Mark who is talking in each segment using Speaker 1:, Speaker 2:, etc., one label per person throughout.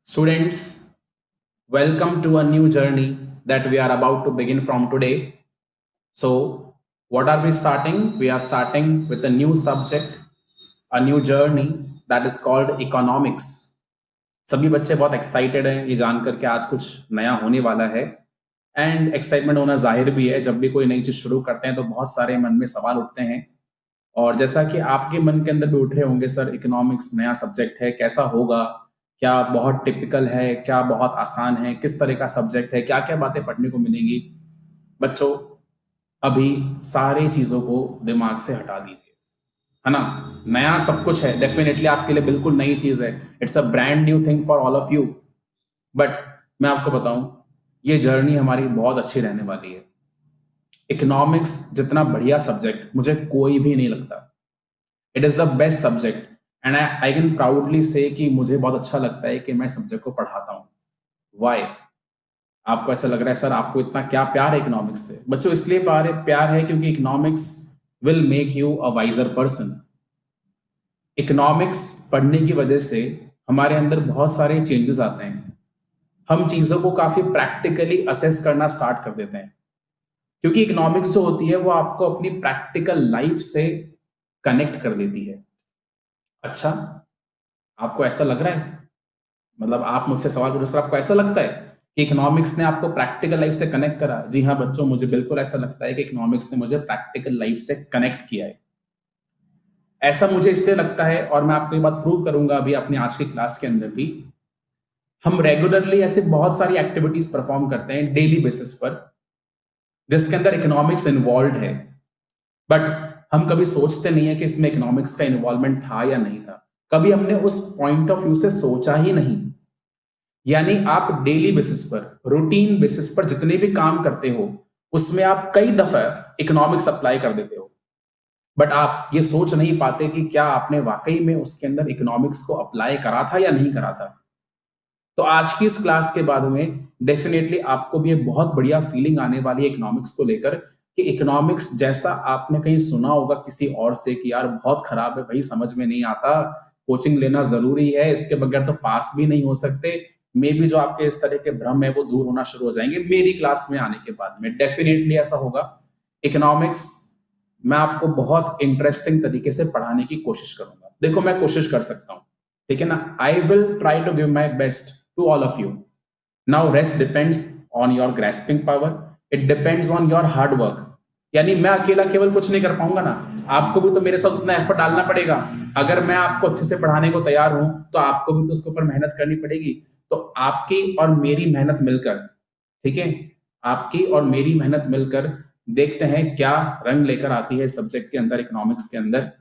Speaker 1: Students, welcome to a new journey that we are about to begin from today. So, what are we starting? We are starting with a new subject, a new journey that is called economics. सभी बच्चे बहुत excited हैं ये जानकर के आज कुछ नया होने वाला है एंड एक्साइटमेंट होना जाहिर भी है। जब भी कोई नई चीज शुरू करते हैं तो बहुत सारे मन में सवाल उठते हैं और जैसा कि आपके मन के अंदर भी उठ रहे होंगे, सर इकोनॉमिक्स नया सब्जेक्ट है, कैसा होगा, क्या बहुत टिपिकल है, क्या बहुत आसान है, किस तरह का सब्जेक्ट है, क्या क्या बातें पढ़ने को मिलेंगी। बच्चों, अभी सारी चीजों को दिमाग से हटा दीजिए, है ना। नया सब कुछ है, डेफिनेटली आपके लिए बिल्कुल नई चीज है। It's a brand new thing for all of you. But मैं आपको बताऊं, ये जर्नी हमारी बहुत अच्छी रहने वाली है। इकोनॉमिक्स जितना बढ़िया सब्जेक्ट मुझे कोई भी नहीं लगता। It is the best subject and I can proudly से कि मुझे बहुत अच्छा लगता है कि मैं सब्जेक्ट को पढ़ाता हूँ। वाई? आपको ऐसा लग रहा है सर आपको इतना क्या प्यार है इकोनॉमिक्स से? बच्चों, इसलिए प्यार है क्योंकि economics will make you a wiser person. Economics पढ़ने की वजह से हमारे अंदर बहुत सारे चेंजेस आते हैं। हम चीजों को काफी प्रैक्टिकली असेस करना स्टार्ट कर देते हैं, क्योंकि इकोनॉमिक्स जो होती है वो आपको अपनी प्रैक्टिकल लाइफ से कनेक्ट कर देती है। अच्छा, आपको ऐसा लग रहा है? मतलब आप मुझसे सवाल पूछो, सर आपको ऐसा लगता है कि इकोनॉमिक्स ने आपको प्रैक्टिकल लाइफ से कनेक्ट करा? जी हाँ बच्चों, मुझे बिल्कुल ऐसा लगता है कि इकोनॉमिक्स ने मुझे प्रैक्टिकल लाइफ से कनेक्ट किया है। ऐसा मुझे इसलिए लगता है और मैं आपको ये बात प्रूव करूंगा अभी अपनी आज की क्लास के अंदर भी। हम रेगुलरली ऐसे बहुत सारी एक्टिविटीज परफॉर्म करते हैं डेली बेसिस पर जिसके अंदर इकोनॉमिक्स इन्वॉल्व है, बट हम कभी सोचते नहीं है कि इसमें इकोनॉमिक्स का इन्वॉल्वमेंट था या नहीं था। कभी हमने उस पॉइंट ऑफ व्यू से सोचा ही नहीं। यानी आप डेली बेसिस पर, रूटीन बेसिस पर जितने भी काम करते हो उसमें आप कई दफा इकोनॉमिक्स अप्लाई कर देते हो, बट आप ये सोच नहीं पाते कि क्या आपने वाकई में उसके अंदर इकोनॉमिक्स को अप्लाई करा था या नहीं करा था। तो आज की इस क्लास के बाद में डेफिनेटली आपको भी एक बहुत बढ़िया फीलिंग आने वाली है इकोनॉमिक्स को लेकर कि इकोनॉमिक्स जैसा आपने कहीं सुना होगा किसी और से कि यार बहुत खराब है भाई, समझ में नहीं आता, कोचिंग लेना जरूरी है, इसके बगैर तो पास भी नहीं हो सकते। मे बी जो आपके इस तरह के भ्रम है वो दूर होना शुरू हो जाएंगे मेरी क्लास में आने के बाद में। डेफिनेटली ऐसा होगा। इकोनॉमिक्स मैं आपको बहुत इंटरेस्टिंग तरीके से पढ़ाने की कोशिश करूंगा। देखो, मैं कोशिश कर सकता हूं, ठीक है ना। I will try to give my best to all of you. Now rest depends on your grasping power, it depends on your hard work. यानी मैं अकेला केवल कुछ नहीं कर पाऊंगा ना, आपको भी तो मेरे साथ उतना एफर्ट डालना पड़ेगा। अगर मैं आपको अच्छे से पढ़ाने को तैयार हूं तो आपको भी तो उसके ऊपर मेहनत करनी पड़ेगी। तो आपकी और मेरी मेहनत मिलकर, ठीक है, आपकी और मेरी मेहनत मिलकर देखते हैं क्या रंग लेकर आती है सब्जेक्ट के अंदर, इकोनॉमिक्स के अंदर।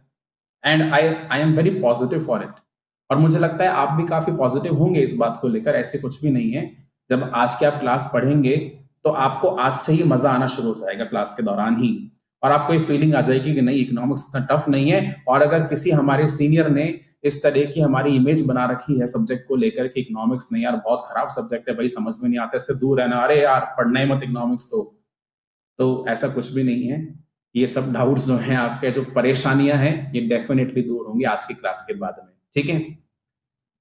Speaker 1: And I am very positive for it. और मुझे लगता है आप भी काफी पॉजिटिव होंगे इस बात को लेकर, ऐसे कुछ भी नहीं है। जब आज की आप क्लास पढ़ेंगे तो आपको आज से ही मजा आना शुरू हो जाएगा क्लास के दौरान ही, और आपको ये फीलिंग आ जाएगी कि नहीं, इकोनॉमिक्स इतना टफ नहीं है। और अगर किसी हमारे सीनियर ने इस तरह की हमारी इमेज बना रखी है सब्जेक्ट को लेकर कि इकोनॉमिक्स नहीं यार बहुत खराब सब्जेक्ट है भाई, समझ में नहीं आता, इससे दूर रहना, अरे यार पढ़ना ही मत इकोनॉमिक्स, तो ऐसा कुछ भी नहीं है। ये सब डाउट्स जो हैं आपके, जो परेशानियां हैं, ये डेफिनेटली दूर होंगी आज की क्लास के बाद में, ठीक है।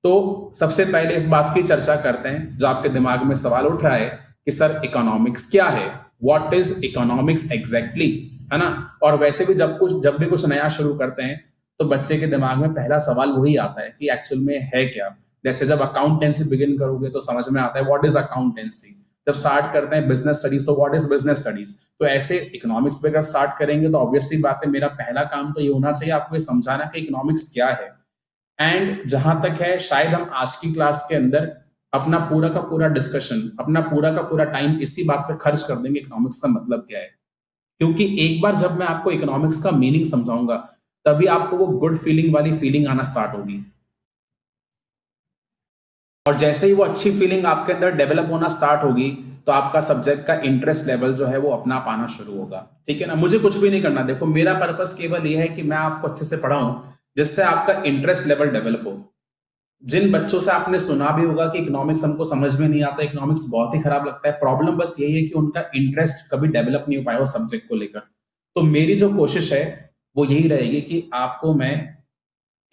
Speaker 1: तो सबसे पहले इस बात की चर्चा करते हैं जो आपके दिमाग में सवाल उठ रहा है कि सर इकोनॉमिक्स क्या है, व्हाट इज इकोनॉमिक्स एग्जैक्टली, है ना। और वैसे भी जब भी कुछ नया शुरू करते हैं तो बच्चे के दिमाग में पहला सवाल वही आता है कि एक्चुअल में है क्या। जैसे जब अकाउंटेंसी बिगिन करोगे तो समझ में आता है व्हाट इज अकाउंटेंसी। जब स्टार्ट करते हैं बिजनेस स्टडीज तो व्हाट इज बिजनेस स्टडीज। तो ऐसे इकोनॉमिक्स पे अगर स्टार्ट करेंगे तो ऑब्वियसली बात है, मेरा पहला काम तो ये होना चाहिए आपको ये समझाना कि इकोनॉमिक्स क्या है। एंड जहां तक है, शायद हम आज की क्लास के अंदर अपना पूरा का पूरा डिस्कशन, अपना पूरा का पूरा टाइम इसी बात पे खर्च कर देंगे इकोनॉमिक्स का मतलब क्या है। क्योंकि एक बार जब मैं आपको इकोनॉमिक्स का मीनिंग समझाऊंगा तभी आपको वो गुड फीलिंग वाली फीलिंग आना स्टार्ट होगी। और जैसे ही वो अच्छी फीलिंग आपके अंदर डेवलप होना स्टार्ट होगी तो आपका सब्जेक्ट का इंटरेस्ट लेवल जो है वो अपना पाना शुरू होगा, ठीक है ना। मुझे कुछ भी नहीं करना, देखो मेरा पर्पस केवल ये है कि मैं आपको अच्छे से पढ़ाऊं जिससे आपका इंटरेस्ट लेवल डेवलप हो। जिन बच्चों से आपने सुना भी होगा कि इकोनॉमिक्स हमको समझ में नहीं आता, इकोनॉमिक्स बहुत ही खराब लगता है, प्रॉब्लम बस यही है कि उनका इंटरेस्ट कभी डेवलप नहीं हो पाया उस सब्जेक्ट को लेकर। तो मेरी जो कोशिश है वो यही रहेगी कि आपको मैं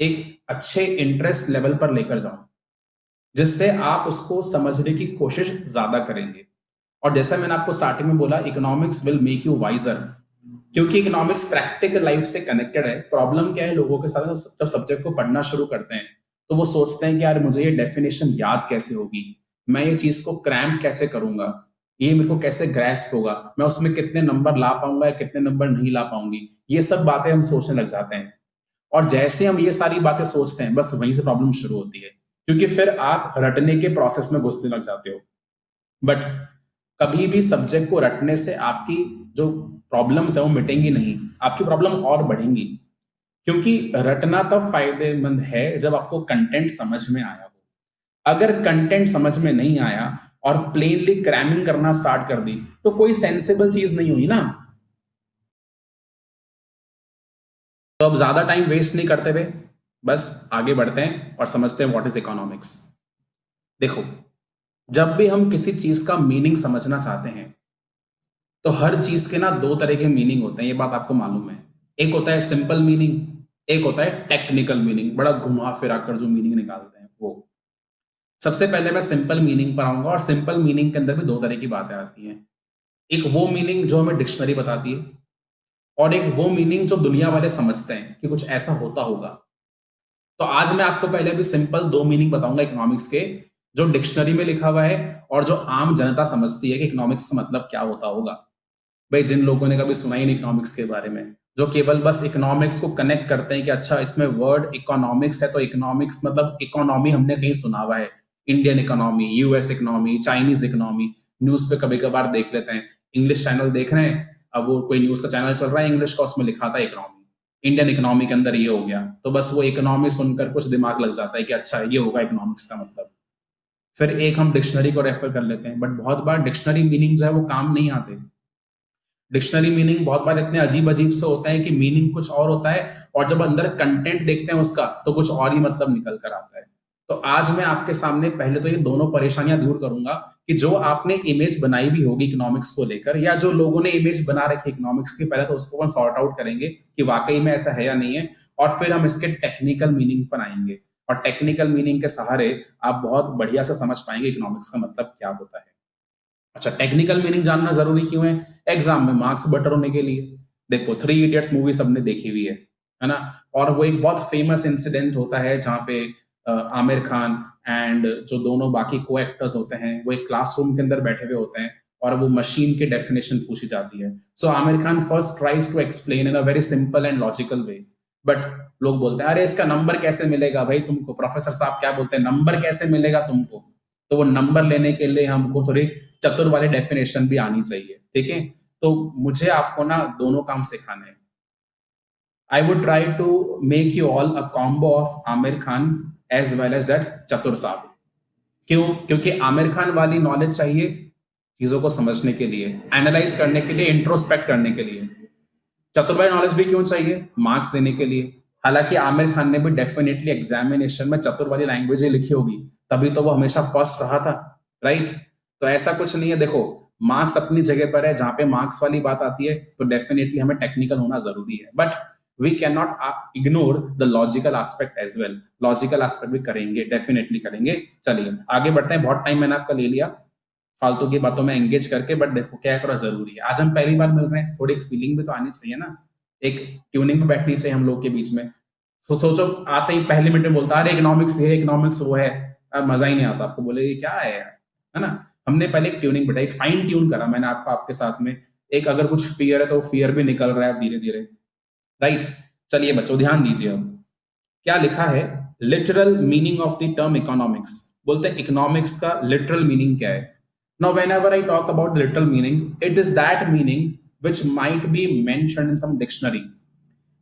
Speaker 1: एक अच्छे इंटरेस्ट लेवल पर लेकर जाऊं। जिससे आप उसको समझने की कोशिश ज्यादा करेंगे। और जैसा मैंने आपको स्टार्टिंग में बोला, economics will make you wiser, क्योंकि इकोनॉमिक्स प्रैक्टिकल लाइफ से कनेक्टेड है। प्रॉब्लम क्या है लोगों के साथ, जब सब्जेक्ट को पढ़ना शुरू करते हैं तो वो सोचते हैं कि यार मुझे ये डेफिनेशन याद कैसे होगी, मैं ये चीज को क्रैम्प कैसे करूंगा, ये मेरे को कैसे ग्रैस्प होगा, मैं उसमें कितने नंबर ला पाऊंगा या कितने नंबर नहीं ला पाऊंगी, ये सब बातें हम सोचने लग जाते हैं। और जैसे हम ये सारी बातें सोचते हैं, बस वहीं से प्रॉब्लम शुरू होती है, क्योंकि फिर आप रटने के प्रोसेस में घुसने लग जाते हो। बट कभी भी सब्जेक्ट को रटने से आपकी जो प्रॉब्लम्स है वो मिटेंगी नहीं, आपकी प्रॉब्लम और बढ़ेंगी। क्योंकि रटना तब फायदेमंद है जब आपको कंटेंट समझ में आया हो। अगर कंटेंट समझ में नहीं आया और प्लेनली क्रैमिंग करना स्टार्ट कर दी तो कोई सेंसिबल चीज नहीं हुई ना। तो अब ज्यादा टाइम वेस्ट नहीं करते हुए बस आगे बढ़ते हैं और समझते हैं व्हाट इज इकोनॉमिक्स। देखो, जब भी हम किसी चीज का मीनिंग समझना चाहते हैं तो हर चीज के ना दो तरह के मीनिंग होते हैं, ये बात आपको मालूम है। एक होता है सिंपल मीनिंग, एक होता है टेक्निकल मीनिंग, बड़ा घुमा फिरा कर जो मीनिंग निकालते हैं वो। सबसे पहले मैं सिंपल मीनिंग पर आऊंगा, और सिंपल मीनिंग के अंदर भी दो तरह की बातें आती हैं। एक वो मीनिंग जो हमें डिक्शनरी बताती है, और एक वो मीनिंग जो दुनिया वाले समझते हैं कि कुछ ऐसा होता होगा। तो आज मैं आपको पहले भी सिंपल दो मीनिंग बताऊंगा इकोनॉमिक्स के, जो डिक्शनरी में लिखा हुआ है और जो आम जनता समझती है कि इकोनॉमिक्स का मतलब क्या होता होगा। भाई जिन लोगों ने कभी सुना ही नहीं इकोनॉमिक्स के बारे में, जो केवल बस इकोनॉमिक्स को कनेक्ट करते हैं कि अच्छा इसमें वर्ड इकोनॉमिक्स है तो इकोनॉमिक्स मतलब इकोनॉमी हमने कहीं सुना हुआ है, Indian economy, US economy, Chinese economy, news पे कभी कभार देख लेते हैं, इंग्लिश चैनल देख रहे हैं, अब वो कोई न्यूज का चैनल चल रहा है इंग्लिश का, उसमें लिखा था इकोनॉमी, इंडियन इकोनॉमी के अंदर ये हो गया, तो बस वो इकोनॉमी सुनकर कुछ दिमाग लग जाता है कि अच्छा ये होगा इकोनॉमिक्स का मतलब। फिर एक हम डिक्शनरी को रेफर कर लेते हैं, बट बहुत बार डिक्शनरी मीनिंग जो है वो काम नहीं आते। डिक्शनरी मीनिंग बहुत बार इतने अजीब अजीब से होते हैं कि मीनिंग कुछ और होता है, और जब अंदर कंटेंट देखते हैं उसका तो कुछ और ही मतलब निकल कर आता है। तो आज मैं आपके सामने पहले तो ये दोनों परेशानियां दूर करूंगा कि जो आपने इमेज बनाई भी होगी इकोनॉमिक्स को लेकर, या जो लोगों ने इमेज बना रखी है इकोनॉमिक्स की, पहले तो उसको हम सॉर्ट आउट करेंगे कि वाकई में ऐसा है या नहीं है, और फिर हम इसके टेक्निकल मीनिंग पर आएंगे। और टेक्निकल मीनिंग के सहारे आप बहुत बढ़िया से समझ पाएंगे इकोनॉमिक्स का मतलब क्या होता है। अच्छा, टेक्निकल मीनिंग जानना जरूरी क्यों है? एग्जाम में मार्क्स बेटर होने के लिए। देखो, थ्री इडियट्स मूवी सबने देखी हुई है ना? और वो एक बहुत फेमस इंसिडेंट होता है जहाँ पे आमिर खान एंड जो दोनों बाकी को एक्टर्स होते हैं वो एक क्लासरूम के अंदर बैठे हुए होते हैं, और वो मशीन की डेफिनेशन पूछी जाती है। So Aamir Khan first tries to explain in a very simple and logical way, but लोग बोलते हैं अरे इसका नंबर कैसे मिलेगा भाई तुमको, प्रोफेसर साहब क्या बोलते हैं, नंबर कैसे मिलेगा तुमको? तो वो नंबर लेने के लिए हमको थोड़ी चतुर वाली डेफिनेशन भी आनी चाहिए, ठीक है? तो मुझे आपको ना दोनों काम सिखाने हैं। I would try to make you all a combo of Aamir Khan as well as that Chatur साहब। क्यों? क्योंकि आमिर खान वाली नॉलेज चाहिए चीजों को समझने के लिए, एनालाइज करने के लिए, इंट्रोस्पेक्ट करने के लिए। चतुर वाली नॉलेज भी क्यों चाहिए? मार्क्स देने के लिए। हालांकि आमिर खान ने भी डेफिनेटली एग्जामिनेशन में चतुर वाली लैंग्वेज ही लिखी होगी, तभी तो वो हमेशा फर्स्ट रहा था, राइट? तो ऐसा कुछ नहीं है। देखो, मार्क्स अपनी जगह पर है, जहां पे मार्क्स वाली बात आती है तो डेफिनेटली हमें टेक्निकल होना जरूरी है, but we can not ignore the logical aspect as well. Logical aspect भी करेंगे, डेफिनेटली करेंगे। चलिए आगे बढ़ते हैं, बहुत टाइम मैंने आपका ले लिया फालतू की बातों में एंगेज करके, बट देखो क्या है, थोड़ा जरूरी है, आज हम पहली बार मिल रहे हैं, थोड़ी एक फीलिंग भी तो आनी चाहिए ना, एक ट्यूनिंग भी बैठनी चाहिए हम लोग के बीच में। तो सोचो आते ही पहले मिनट में बोलता अरे इकोनॉमिक्स है, इकोनॉमिक्स वो है, अब मजा ही नहीं आता, आपको बोले ये क्या है यार, है ना? हमने पहले एक ट्यूनिंग बैठा, एक फाइन ट्यून करा मैंने आपको आपके साथ में। एक अगर कुछ फियर है तो फियर भी निकल रहा है धीरे धीरे, राइट? चलिए बच्चों ध्यान दीजिए, अब क्या लिखा है, literal meaning of the term economics. बोलते हैं इकोनॉमिक्स का लिटरल मीनिंग क्या है। Now whenever I talk about the literal meaning, it is that meaning which might be mentioned in some dictionary,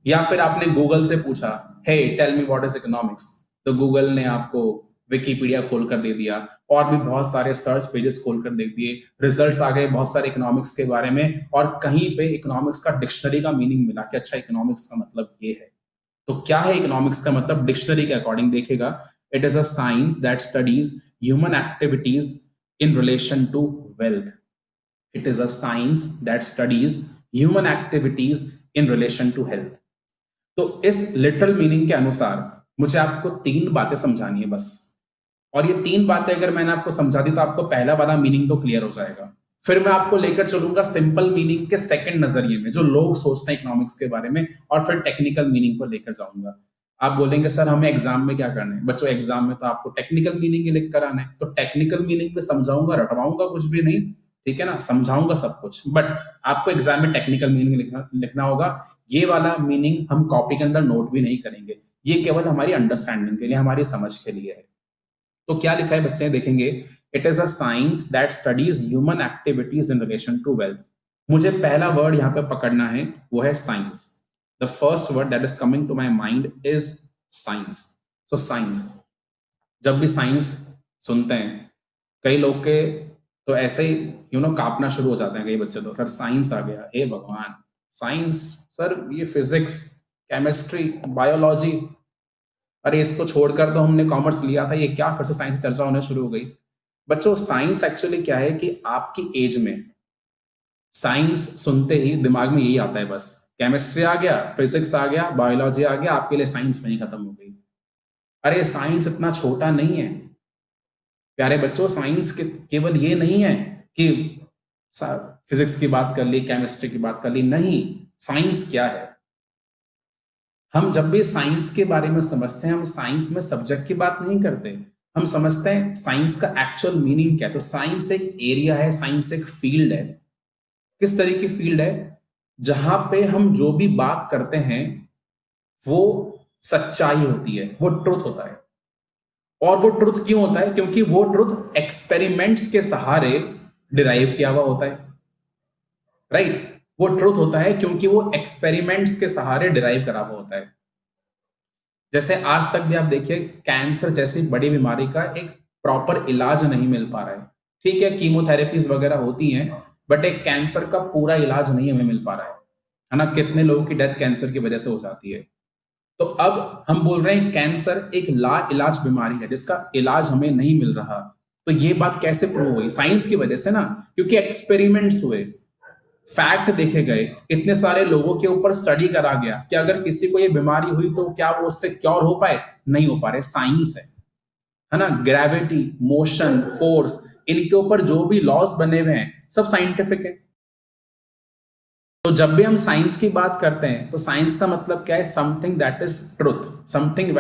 Speaker 1: या फिर आपने गूगल से पूछा hey tell me what is economics, तो गूगल ने आपको विकिपीडिया खोल कर दे दिया, और भी बहुत सारे सर्च पेजेस खोल कर दे दिए, रिजल्ट्स आ गए बहुत सारे इकोनॉमिक्स के बारे में, और कहीं पे इकोनॉमिक्स का डिक्शनरी का मीनिंग मिला कि अच्छा इकोनॉमिक्स का मतलब ये है। तो क्या है इकोनॉमिक्स का मतलब डिक्शनरी के अकॉर्डिंग देखेगा? It is a science that studies human activities in relation to wealth. It is a science that studies human activities in relation to health. तो इस लिटरल मीनिंग के अनुसार मुझे आपको तीन बातें समझानी है बस। और ये 3 बातें अगर मैंने आपको समझा दी तो आपको पहला वाला मीनिंग तो क्लियर हो जाएगा। फिर मैं आपको लेकर चलूंगा सिंपल मीनिंग के सेकंड नजरिए में, जो लोग सोचते हैं इकोनॉमिक्स के बारे में, और फिर टेक्निकल मीनिंग को लेकर जाऊंगा। आप बोलेंगे सर हमें एग्जाम में क्या करना है? बच्चों एग्जाम में तो आपको टेक्निकल मीनिंग ही लिख कर आना है, तो टेक्निकल मीनिंग पे समझाऊंगा, रटवाऊंगा कुछ भी नहीं, ठीक है ना, समझाऊंगा सब कुछ, बट आपको एग्जाम में टेक्निकल मीनिंग लिखना लिखना होगा। ये वाला मीनिंग हम कॉपी के अंदर नोट भी नहीं करेंगे, ये केवल हमारी अंडरस्टैंडिंग के लिए, हमारी समझ के लिए है। तो क्या लिखा है बच्चे देखेंगे, it is a science that studies human activities in relation to wealth. मुझे पहला वर्ड यहाँ पे पकड़ना है, वो है science. The first word that is coming to my mind is science. So science, जब भी साइंस सुनते हैं, कई लोग के तो ऐसे ही कांपना शुरू हो जाते हैं कई बच्चे, तो सर साइंस आ गया, हे भगवान, साइंस, सर ये फिजिक्स, केमिस्ट्री, बायोलॉजी, अरे इसको छोड़कर तो हमने कॉमर्स लिया था, ये क्या फिर से साइंस की चर्चा होने शुरू हो गई। बच्चों साइंस एक्चुअली क्या है कि आपकी एज में साइंस सुनते ही दिमाग में यही आता है, बस केमिस्ट्री आ गया, फिजिक्स आ गया, बायोलॉजी आ गया, आपके लिए साइंस में ही खत्म हो गई। अरे साइंस इतना छोटा नहीं है प्यारे बच्चों, साइंस केवल ये नहीं है कि फिजिक्स की बात कर ली, केमिस्ट्री की बात कर ली, नहीं। साइंस क्या है? हम जब भी साइंस के बारे में समझते हैं, हम साइंस में सब्जेक्ट की बात नहीं करते, हम समझते हैं साइंस का एक्चुअल मीनिंग क्या है। तो साइंस एक एरिया है, साइंस एक फील्ड है। किस तरह की फील्ड है? जहां पे हम जो भी बात करते हैं वो सच्चाई होती है, वो ट्रुथ होता है। और वो ट्रुथ क्यों होता है? क्योंकि वो ट्रुथ एक्सपेरिमेंट्स के सहारे डिराइव किया हुआ होता है, राइट? वो ट्रुथ होता है क्योंकि वो एक्सपेरिमेंट्स के सहारे डिराइव करा हुआ होता है। जैसे आज तक भी आप देखिए, कैंसर जैसी बड़ी बीमारी का एक प्रॉपर इलाज नहीं मिल पा रहा है। ठीक है, कीमोथेरेपीज वगैरह होती हैं, बट एक कैंसर का पूरा इलाज नहीं हमें मिल पा रहा है ना? कितने लोगों की डेथ कैंसर की वजह से हो जाती है। तो अब हम बोल रहे हैं कैंसर एक ला इलाज बीमारी है जिसका इलाज हमें नहीं मिल रहा। तो ये बात कैसे प्रूव हुई? साइंस की वजह से ना, क्योंकि एक्सपेरिमेंट्स हुए, फैक्ट देखे गए, इतने सारे लोगों के ऊपर स्टडी करा गया कि अगर किसी को ये बीमारी हुई तो क्या वो उससे क्योर हो पाए? नहीं हो पा रहे। साइंस है ना? ग्रेविटी, मोशन, फोर्स, इनके ऊपर जो भी लॉस बने हुए हैं सब साइंटिफिक है। तो जब भी हम साइंस की बात करते हैं तो साइंस का मतलब क्या है? Something that is truth, something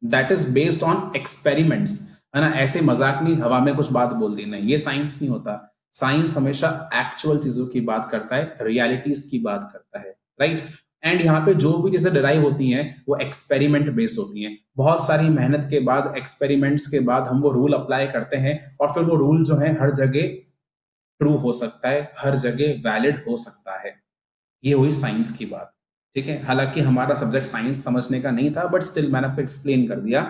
Speaker 1: that is based on experiments, है ना? ऐसे मजाक नहीं, हवा में कुछ बात बोल दी, नहीं, ये साइंस नहीं होता। साइंस हमेशा एक्चुअल चीजों की बात करता है, रियलिटीज की बात करता है, राइट? एंड यहाँ पे जो भी चीजें डिराइव होती हैं वो एक्सपेरिमेंट बेस्ड होती हैं। बहुत सारी मेहनत के बाद, एक्सपेरिमेंट्स के बाद हम वो रूल अप्लाई करते हैं, और फिर वो रूल जो है हर जगह ट्रू हो सकता है, हर जगह वैलिड हो सकता है। ये हुई साइंस की बात, ठीक है? हालांकि हमारा सब्जेक्ट साइंस समझने का नहीं था, बट स्टिल मैंने आपको एक्सप्लेन कर दिया।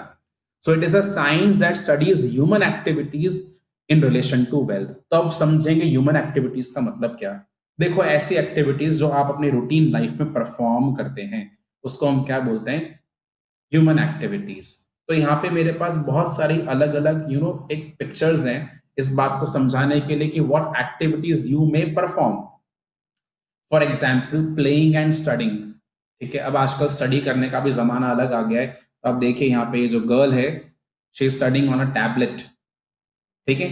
Speaker 1: So it is a science that studies human activities in relation to wealth. तो अब समझेंगे ह्यूमन एक्टिविटीज का मतलब क्या। देखो, ऐसी एक्टिविटीज जो आप अपनी रूटीन लाइफ में परफॉर्म करते हैं उसको हम क्या बोलते हैं? Human activities. तो यहाँ पे मेरे पास बहुत सारी अलग अलग एक पिक्चर्स हैं इस बात को समझाने के लिए कि what activities you may perform. For example playing and studying, ठीक है? अब आजकल स्टडी करने का भी जमाना अलग आ गया है। तो आप देखिए यहाँ पे ये जो गर्ल है, she studying on a tablet, ठीक है?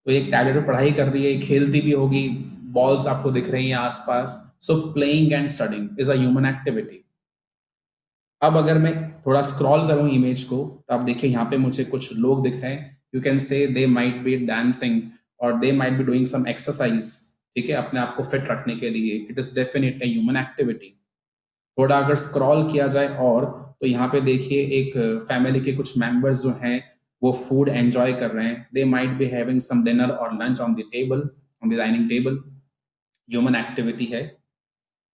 Speaker 1: तो एक टैबलेट पे पढ़ाई कर रही है, खेलती भी होगी, बॉल्स आपको दिख रही हैं आसपास। सो playing and studying is a human activity. अब अगर मैं थोड़ा स्क्रॉल करूं इमेज को, तो आप देखिए यहाँ पे मुझे कुछ लोग दिख रहे हैं। You can say they might be dancing और they might be doing some exercise, ठीक है, अपने आप को फिट रखने के लिए। It is definitely human activity. थोड़ा अगर स्क्रॉल किया जाए और, तो यहाँ पे देखिए एक फैमिली के कुछ मेंबर्स जो हैं वो फूड एंजॉय कर रहे हैं। They might be having some dinner और lunch on the table, on the dining table. Human activity है।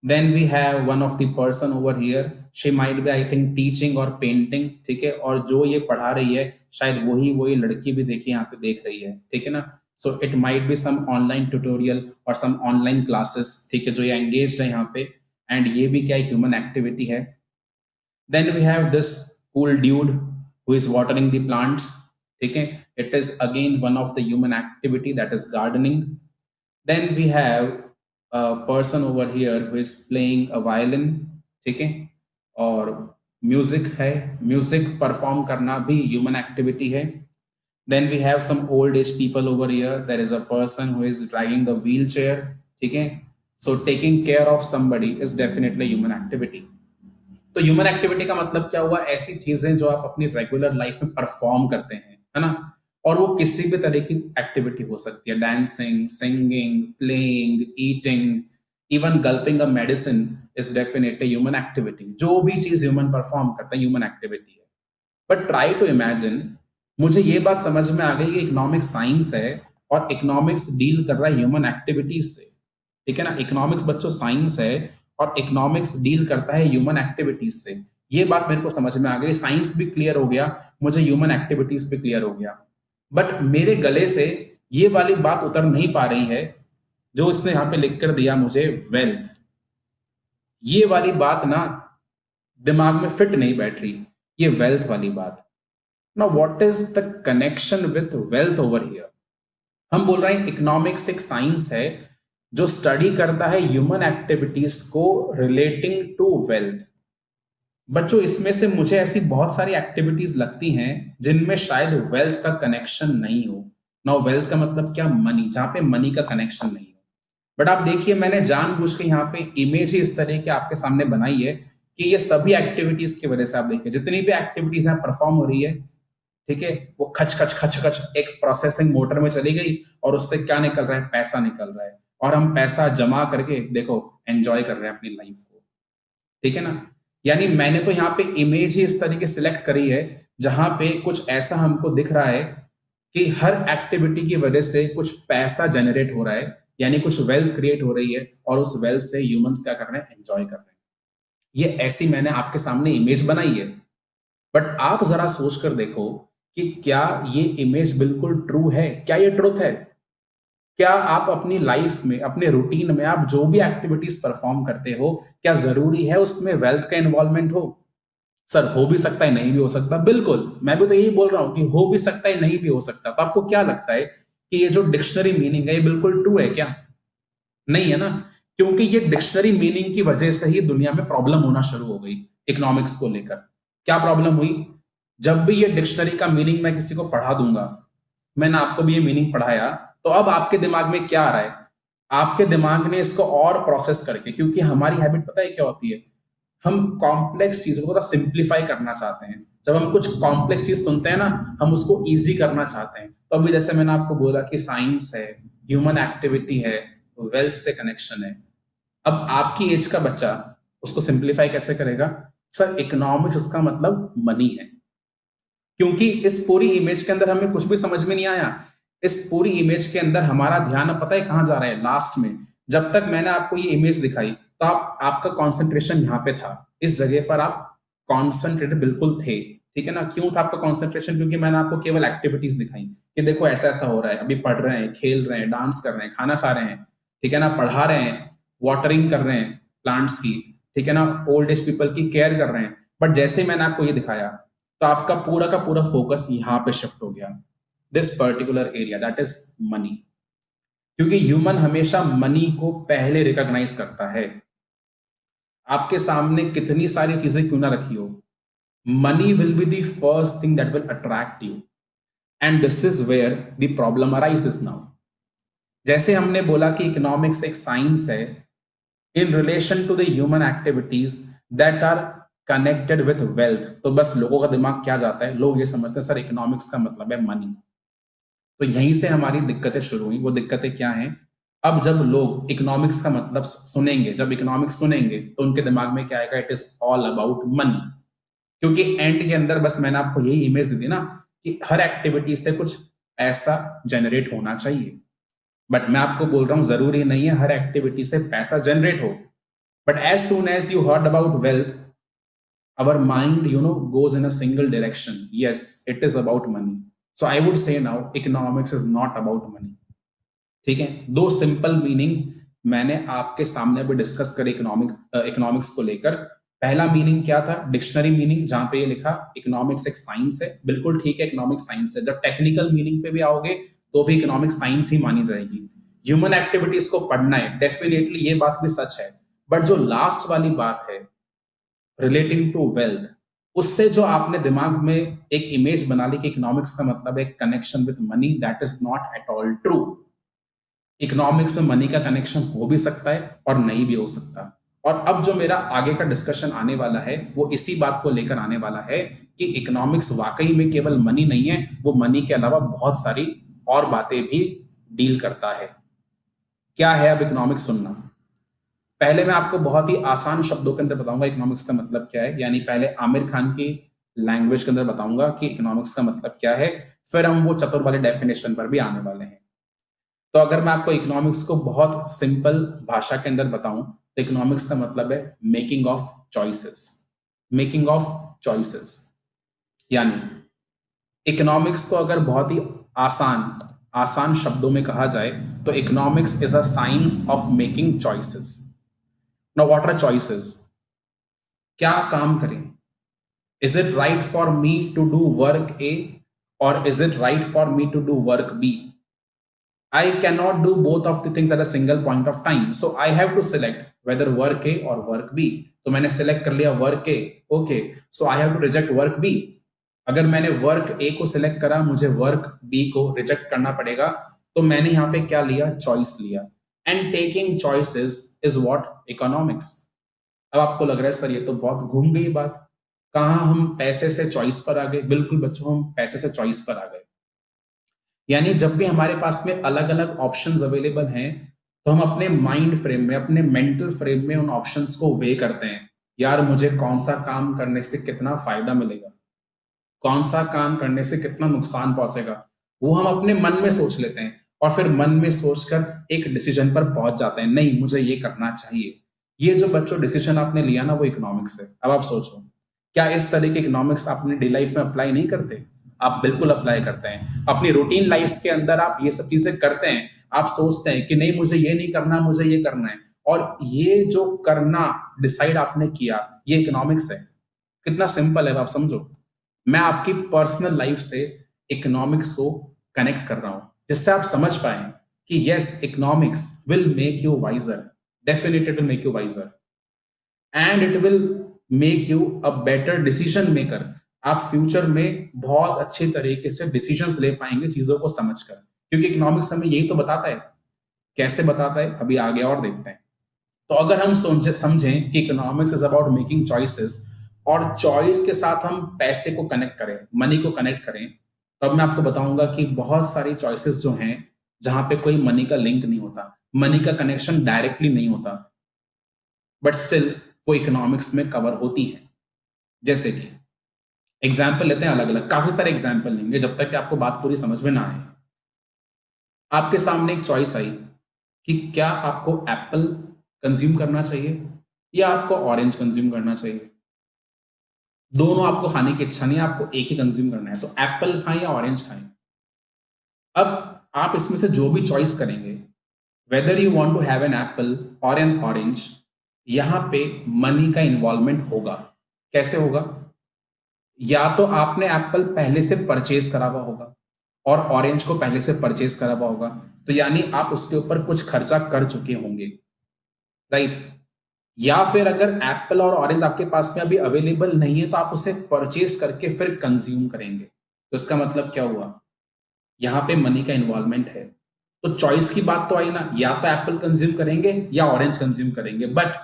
Speaker 1: Then we have one of the person over here, she might be I think teaching और painting, ठीक है? और जो ये पढ़ा रही है शायद वही वही लड़की भी देखिए यहाँ पे देख रही है, ठीक है ना? So it might be some online tutorial और सम ऑनलाइन क्लासेस, ठीक है, जो ये एंगेज्ड है यहाँ पे। एंड ये भी क्या एक ह्यूमन एक्टिविटी है। Then we have this cool dude who is watering the plants, ठीक है? It is again one of the human activity, that is gardening. Then we have a person over here who is playing a violin, ठीक है? और music है, music perform करना भी human activity है। Then we have some old age people over here. There is a person who is dragging the wheelchair. ठीक है, so taking care of somebody is definitely human activity. तो human activity का मतलब क्या हुआ? ऐसी चीजें जो आप अपनी रेगुलर लाइफ में परफॉर्म करते हैं, है ना? और वो किसी भी तरह की एक्टिविटी हो सकती है, dancing, singing, playing, eating, even गल्पिंग a medicine is definitely human activity. जो भी चीज ह्यूमन परफॉर्म करता है ह्यूमन एक्टिविटी है। बट ट्राई टू इमेजिन, मुझे ये बात समझ में आ गई कि इकोनॉमिक्स साइंस है और इकोनॉमिक्स डील कर रहा है ह्यूमन एक्टिविटीज से, ठीक है ना? इकोनॉमिक्स बच्चों साइंस है और इकोनॉमिक्स डील करता है ह्यूमन एक्टिविटीज से। ये बात मेरे को समझ में आ गई, साइंस भी क्लियर हो गया, मुझे ह्यूमन एक्टिविटीज भी क्लियर हो गया। बट मेरे गले से ये वाली बात उतर नहीं पा रही है जो इसने यहां पे लिख कर दिया मुझे, वेल्थ। ये वाली बात ना दिमाग में फिट नहीं बैठ रही, ये वेल्थ वाली बात। ना what is the connection with wealth over here? हम बोल रहे हैं इकोनॉमिक्स एक साइंस है जो स्टडी करता है ह्यूमन एक्टिविटीज को रिलेटिंग टू वेल्थ। बच्चों इसमें से मुझे ऐसी बहुत सारी एक्टिविटीज लगती हैं जिनमें शायद वेल्थ का कनेक्शन नहीं हो। ना वेल्थ का मतलब क्या? मनी, जहां पे मनी का कनेक्शन नहीं हो। बट आप देखिए, मैंने जानबूझ के यहाँ पे इमेज ही इस तरह की आपके सामने बनाई है कि ये सभी एक्टिविटीज की वजह से, आप देखिए जितनी भी एक्टिविटीज यहाँ परफॉर्म हो रही है, ठीक है, वो खच खच खच खच एक प्रोसेसिंग मोटर में चली गई और उससे क्या निकल रहा है? पैसा निकल रहा है। और हम पैसा जमा करके देखो एंजॉय कर रहे हैं अपनी लाइफ को, ठीक है ना? यानी मैंने तो यहाँ पे इमेज ही इस तरीके सिलेक्ट करी है जहां पे कुछ ऐसा हमको दिख रहा है कि हर एक्टिविटी की वजह से कुछ पैसा जनरेट हो रहा है, यानी कुछ वेल्थ क्रिएट हो रही है और उस वेल्थ से ह्यूमंस क्या कर रहे हैं? एंजॉय कर रहे हैं। ये ऐसी मैंने आपके सामने इमेज बनाई है। बट आप जरा सोच कर देखो कि क्या ये इमेज बिल्कुल ट्रू है? क्या ये ट्रुथ है? क्या आप अपनी लाइफ में, अपने रूटीन में आप जो भी एक्टिविटीज परफॉर्म करते हो, क्या जरूरी है उसमें वेल्थ का इन्वॉल्वमेंट हो? सर हो भी सकता है, नहीं भी हो सकता। बिल्कुल, मैं भी तो यही बोल रहा हूं कि हो भी सकता है, नहीं भी हो सकता। तो आपको क्या लगता है कि ये जो डिक्शनरी मीनिंग है ये बिल्कुल ट्रू है क्या? नहीं है ना, क्योंकि ये डिक्शनरी मीनिंग की वजह से ही दुनिया में प्रॉब्लम होना शुरू हो गई इकोनॉमिक्स को लेकर। क्या प्रॉब्लम हुई? जब भी ये डिक्शनरी का मीनिंग मैं किसी को पढ़ा दूंगा, मैंने आपको भी ये मीनिंग पढ़ाया, तो अब आपके दिमाग में क्या आ रहा है? आपके दिमाग ने इसको और प्रोसेस करके, क्योंकि हमारी हैबिट पता है क्या होती है? हम कॉम्प्लेक्स चीजों को थोड़ा सिंप्लीफाई करना चाहते हैं। जब हम कुछ कॉम्प्लेक्स चीज सुनते हैं ना, हम उसको इजी करना चाहते हैं। तो अभी जैसे मैंने आपको बोला कि साइंस है, ह्यूमन एक्टिविटी है, वेल्थ से कनेक्शन है। अब आपकी एज का बच्चा उसको सिंप्लीफाई कैसे करेगा? सर इकोनॉमिक्स इसका मतलब मनी है। क्योंकि इस पूरी इमेज के अंदर हमें कुछ भी समझ में नहीं आया। इस पूरी इमेज के अंदर हमारा ध्यान अब पता है कहां जा रहा है? लास्ट में जब तक मैंने आपको ये इमेज दिखाई तो आपका कॉन्सेंट्रेशन यहाँ पे था, इस जगह पर आप कॉन्सेंट्रेटेड बिल्कुल थे, ठीक है ना? क्यों था आपका कॉन्सेंट्रेशन? क्योंकि मैंने आपको केवल एक्टिविटीज दिखाई कि देखो ऐसा ऐसा हो रहा है, अभी पढ़ रहे हैं, खेल रहे हैं, डांस कर रहे हैं, खाना खा रहे हैं, ठीक है ना, पढ़ा रहे हैं, वाटरिंग कर रहे हैं प्लांट्स की, ठीक है ना, ओल्ड एज पीपल की केयर कर रहे हैं। बट जैसे ही मैंने आपको ये दिखाया तो आपका पूरा का पूरा फोकस यहाँ पे शिफ्ट हो गया, this particular area, that is money. क्योंकि ह्यूमन हमेशा मनी को पहले रिकॉग्नाइज करता है। आपके सामने कितनी सारी चीजें क्यों ना रखी हो, money will be the first thing that will attract you, and this is where the problem arises now. जैसे हमने बोला कि इकोनॉमिक्स एक साइंस है in relation to the human activities that are connected with wealth, तो बस लोगों का दिमाग क्या जाता है? लोग ये समझते हैं सर इकोनॉमिक्स का मतलब है मनी। तो यहीं से हमारी दिक्कतें शुरू हुई। वो दिक्कतें क्या हैं? अब जब लोग इकोनॉमिक्स का मतलब सुनेंगे, जब इकोनॉमिक्स सुनेंगे तो उनके दिमाग में क्या आएगा? It is all about money. क्योंकि एंड के अंदर बस मैंने आपको यही इमेज दी थी ना कि हर एक्टिविटी से कुछ पैसा जनरेट होना चाहिए। बट मैं आपको बोल रहा हूं जरूरी नहीं है हर एक्टिविटी से पैसा जनरेट हो। But as soon as you heard about wealth, our mind goes in a single direction. Yes, it is about money. So I would say now economics is not about money. ठीक है, दो simple meaning मैंने आपके सामने अभी discuss करे economics को लेकर। पहला मीनिंग क्या था? डिक्शनरी मीनिंग, जहां पे ये लिखा इकोनॉमिक्स एक साइंस है। बिल्कुल ठीक है, इकोनॉमिक्स साइंस है। जब टेक्निकल मीनिंग पे भी आओगे तो भी इकोनॉमिक्स साइंस ही मानी जाएगी। ह्यूमन एक्टिविटीज को पढ़ना है, डेफिनेटली ये बात भी सच है। बट जो लास्ट वाली बात है रिलेटिंग टू वेल्थ, उससे जो आपने दिमाग में एक इमेज बना ली कि इकोनॉमिक्स का मतलब है connection with money, that is not at all true. Economics में मनी का कनेक्शन हो भी सकता है और नहीं भी हो सकता। और अब जो मेरा आगे का डिस्कशन आने वाला है वो इसी बात को लेकर आने वाला है कि इकोनॉमिक्स वाकई में केवल मनी नहीं है, वो मनी के अलावा बहुत सारी और बातें भी डील करता है। क्या है अब इकोनॉमिक्स सुनना। पहले मैं आपको बहुत ही आसान शब्दों के अंदर बताऊंगा इकोनॉमिक्स का मतलब क्या है, यानी पहले आमिर खान की लैंग्वेज के अंदर बताऊंगा कि इकोनॉमिक्स का मतलब क्या है, फिर हम वो चतुर वाले डेफिनेशन पर भी आने वाले हैं। तो अगर मैं आपको इकोनॉमिक्स को बहुत सिंपल भाषा के अंदर बताऊं तो इकोनॉमिक्स का मतलब है making of choices. Making of choices यानी इकोनॉमिक्स को अगर बहुत ही आसान आसान शब्दों में कहा जाए तो economics is a science of making choices. Now what are choices? क्या काम करें? Is it right for me to do work A और is it right for me to do work B? I cannot do both of the things at a single point of time. So I have to select whether work A or work B. तो मैंने select कर लिया work A, okay. So I have to reject work B. अगर मैंने work A को select करा, मुझे work B को reject करना पड़ेगा। तो मैंने यहाँ पे क्या लिया? Choice लिया। And taking choices is what economics. अब आपको लग रहा है सर ये तो बहुत घूम गई बात, कहाँ हम पैसे से चॉइस पर आ गए? बिल्कुल बच्चों, हम पैसे से चॉइस पर आ गए। यानी जब भी हमारे पास में अलग अलग ऑप्शंस अवेलेबल हैं तो हम अपने माइंड फ्रेम में, अपने मेंटल फ्रेम में उन ऑप्शंस को वे करते हैं। यार मुझे कौन सा काम करने से कितना फायदा मिलेगा, कौन सा काम करने से कितना नुकसान पहुंचेगा, वो हम अपने मन में सोच लेते हैं और फिर मन में सोचकर एक डिसीजन पर पहुंच जाते हैं, नहीं मुझे ये करना चाहिए। ये जो बच्चों डिसीजन आपने लिया ना वो इकोनॉमिक्स है। अब आप सोचो, क्या इस तरह के इकोनॉमिक्स अपने डे लाइफ में अप्लाई नहीं करते? आप बिल्कुल अप्लाई करते हैं अपनी रूटीन लाइफ के अंदर, आप ये सब चीजें करते हैं। आप सोचते हैं कि नहीं मुझे ये नहीं करना, मुझे ये करना है, और ये जो करना डिसाइड आपने किया ये इकोनॉमिक्स है। कितना सिंपल है आप समझो। मैं आपकी पर्सनल लाइफ से इकोनॉमिक्स को कनेक्ट कर रहा हूं जिससे आप समझ पाए कि yes economics will make you wiser, definitely will make you wiser and it will make you a better decision maker. आप फ्यूचर में बहुत अच्छे तरीके से डिसीजंस ले पाएंगे चीजों को समझकर, क्योंकि इकोनॉमिक्स हमें यही तो बताता है। कैसे बताता है अभी आगे और देखते हैं। तो अगर हम समझें कि economics is about making choices और चॉइस के साथ हम पैसे को कनेक्ट करें, मनी को कनेक्ट करें, तो अब मैं आपको बताऊंगा कि बहुत सारी चॉइसेस जो हैं जहां पे कोई मनी का लिंक नहीं होता, मनी का कनेक्शन डायरेक्टली नहीं होता, बट स्टिल वो इकोनॉमिक्स में कवर होती है। जैसे कि एग्जाम्पल लेते हैं, अलग अलग काफी सारे एग्जाम्पल लेंगे जब तक कि आपको बात पूरी समझ में ना आए। आपके सामने एक चॉइस आई कि क्या आपको एप्पल कंज्यूम करना चाहिए या आपको ऑरेंज कंज्यूम करना चाहिए। दोनों आपको खाने की इच्छा नहीं है, आपको एक ही कंज्यूम करना है, तो एप्पल खाएं या ऑरेंज खाएं। अब आप इसमें से जो भी चॉइस करेंगे, whether you want to have an apple और एन ऑरेंज, यहां पे मनी का इन्वॉल्वमेंट होगा। कैसे होगा? या तो आपने एप्पल पहले से परचेज करा हुआ होगा और ऑरेंज को पहले से परचेज करा हुआ होगा, तो यानी आप उसके ऊपर कुछ खर्चा कर चुके होंगे, राइट। या फिर अगर एप्पल और ऑरेंज आपके पास में अभी अवेलेबल नहीं है तो आप उसे परचेज करके फिर कंज्यूम करेंगे। तो इसका मतलब क्या हुआ? यहां पे मनी का इन्वॉल्वमेंट है। तो चॉइस की बात तो आई ना, या तो एप्पल कंज्यूम करेंगे या ऑरेंज कंज्यूम करेंगे, बट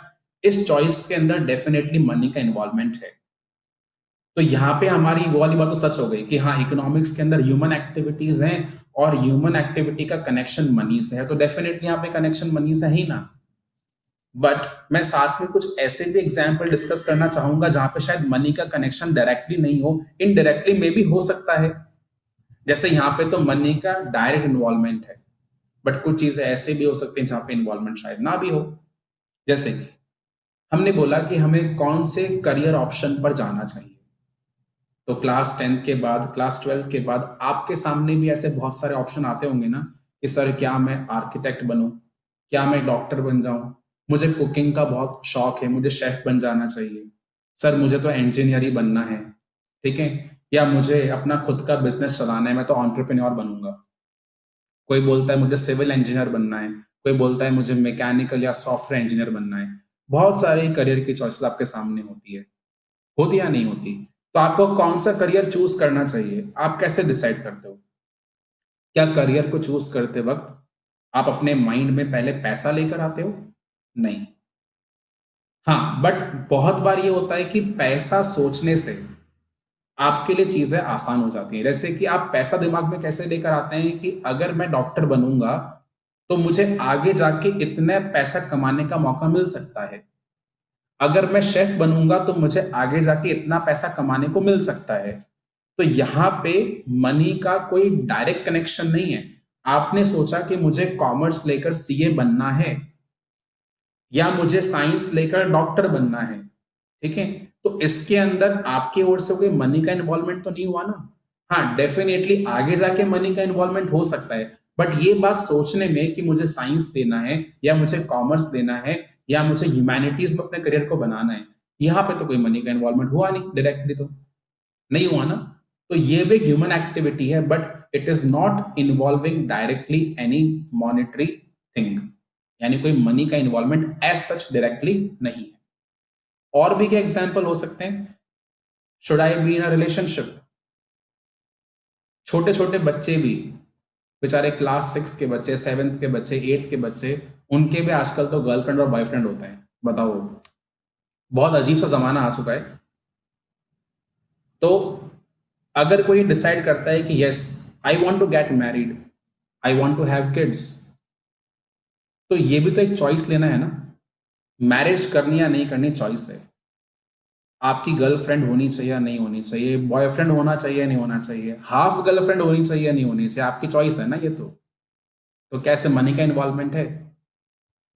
Speaker 1: इस चॉइस के अंदर डेफिनेटली मनी का इन्वॉल्वमेंट है। तो यहाँ पे हमारी वो वाली बात तो सच हो गई कि हाँ इकोनॉमिक्स के अंदर ह्यूमन एक्टिविटीज हैं और ह्यूमन एक्टिविटी का कनेक्शन मनी से है, तो डेफिनेटली यहाँ पे कनेक्शन मनी से ही ना। बट मैं साथ में कुछ ऐसे भी एग्जाम्पल डिस्कस करना चाहूंगा जहां पे शायद मनी का कनेक्शन डायरेक्टली नहीं हो, इनडायरेक्टली में भी हो सकता है। जैसे यहाँ पे तो मनी का डायरेक्ट इन्वॉल्वमेंट है, बट कुछ चीजें ऐसे भी हो सकती हैं जहां पे इन्वॉल्वमेंट शायद ना भी हो। जैसे कि हमने बोला कि हमें कौन से करियर ऑप्शन पर जाना चाहिए, तो क्लास 10th के बाद, क्लास 12th के बाद आपके सामने भी ऐसे बहुत सारे ऑप्शन आते होंगे ना कि सर क्या मैं आर्किटेक्ट बनूं, क्या मैं डॉक्टर बन जाऊं, मुझे कुकिंग का बहुत शौक है, मुझे शेफ बन जाना चाहिए, सर मुझे तो इंजीनियर ही बनना है, ठीक है, या मुझे अपना खुद का बिजनेस चलाना है, मैं तो एंटरप्रेन्योर बनूंगा। कोई बोलता है मुझे सिविल इंजीनियर बनना है, कोई बोलता है मुझे मैकेनिकल या सॉफ्टवेयर इंजीनियर बनना है। बहुत सारे करियर की चॉइसेस आपके सामने होती है, होती या नहीं होती? तो आपको कौन सा करियर चूज करना चाहिए, आप कैसे डिसाइड करते हो? क्या करियर को चूज करते वक्त आप अपने माइंड में पहले पैसा लेकर आते हो? नहीं। हाँ, बट बहुत बार ये होता है कि पैसा सोचने से आपके लिए चीजें आसान हो जाती हैं। जैसे कि आप पैसा दिमाग में कैसे लेकर आते हैं कि अगर मैं डॉक्टर बनूंगा तो मुझे आगे जाके इतने पैसा कमाने का मौका मिल सकता है। अगर मैं शेफ बनूंगा तो मुझे आगे जाके इतना पैसा कमाने को मिल सकता है। तो यहाँ पे मनी का कोई डायरेक्ट कनेक्शन नहीं है। आपने सोचा कि मुझे कॉमर्स लेकर सीए बनना है या मुझे साइंस लेकर डॉक्टर बनना है, ठीक है? तो इसके अंदर आपकी ओर से कोई मनी का इन्वॉल्वमेंट तो नहीं हुआ ना। हाँ, डेफिनेटली आगे जाके मनी का इन्वॉल्वमेंट हो सकता है, बट ये बात सोचने में कि मुझे साइंस देना है या मुझे कॉमर्स देना है या मुझे ह्यूमैनिटीज में अपने करियर को बनाना है, यहाँ पे तो कोई मनी का इन्वॉल्वमेंट हुआ नहीं, डायरेक्टली तो नहीं हुआ ना। तो ये भी ह्यूमन एक्टिविटी है, but it is not involving directly any monetary thing, यानी कोई मनी का इन्वॉल्वमेंट एज सच डायरेक्टली नहीं है। और भी क्या एग्जाम्पल हो सकते हैं? Should I be in a relationship? छोटे छोटे बच्चे भी, बेचारे क्लास 6 के बच्चे, 7th के बच्चे, 8th के बच्चे, उनके भी आजकल तो गर्लफ्रेंड और बॉयफ्रेंड होते हैं। बताओ, बहुत अजीब सा जमाना आ चुका है। तो अगर कोई डिसाइड करता है कि yes, I want to get married, I want to have kids, तो ये भी तो एक चॉइस लेना है ना। मैरिज करनी या नहीं करनी चॉइस है। आपकी गर्लफ्रेंड होनी चाहिए या नहीं होनी चाहिए, बॉयफ्रेंड होना चाहिए या नहीं होना चाहिए, हाफ गर्लफ्रेंड होनी चाहिए या नहीं होनी चाहिए, आपकी चॉइस है ना ये तो कैसे मनी का इन्वॉल्वमेंट है?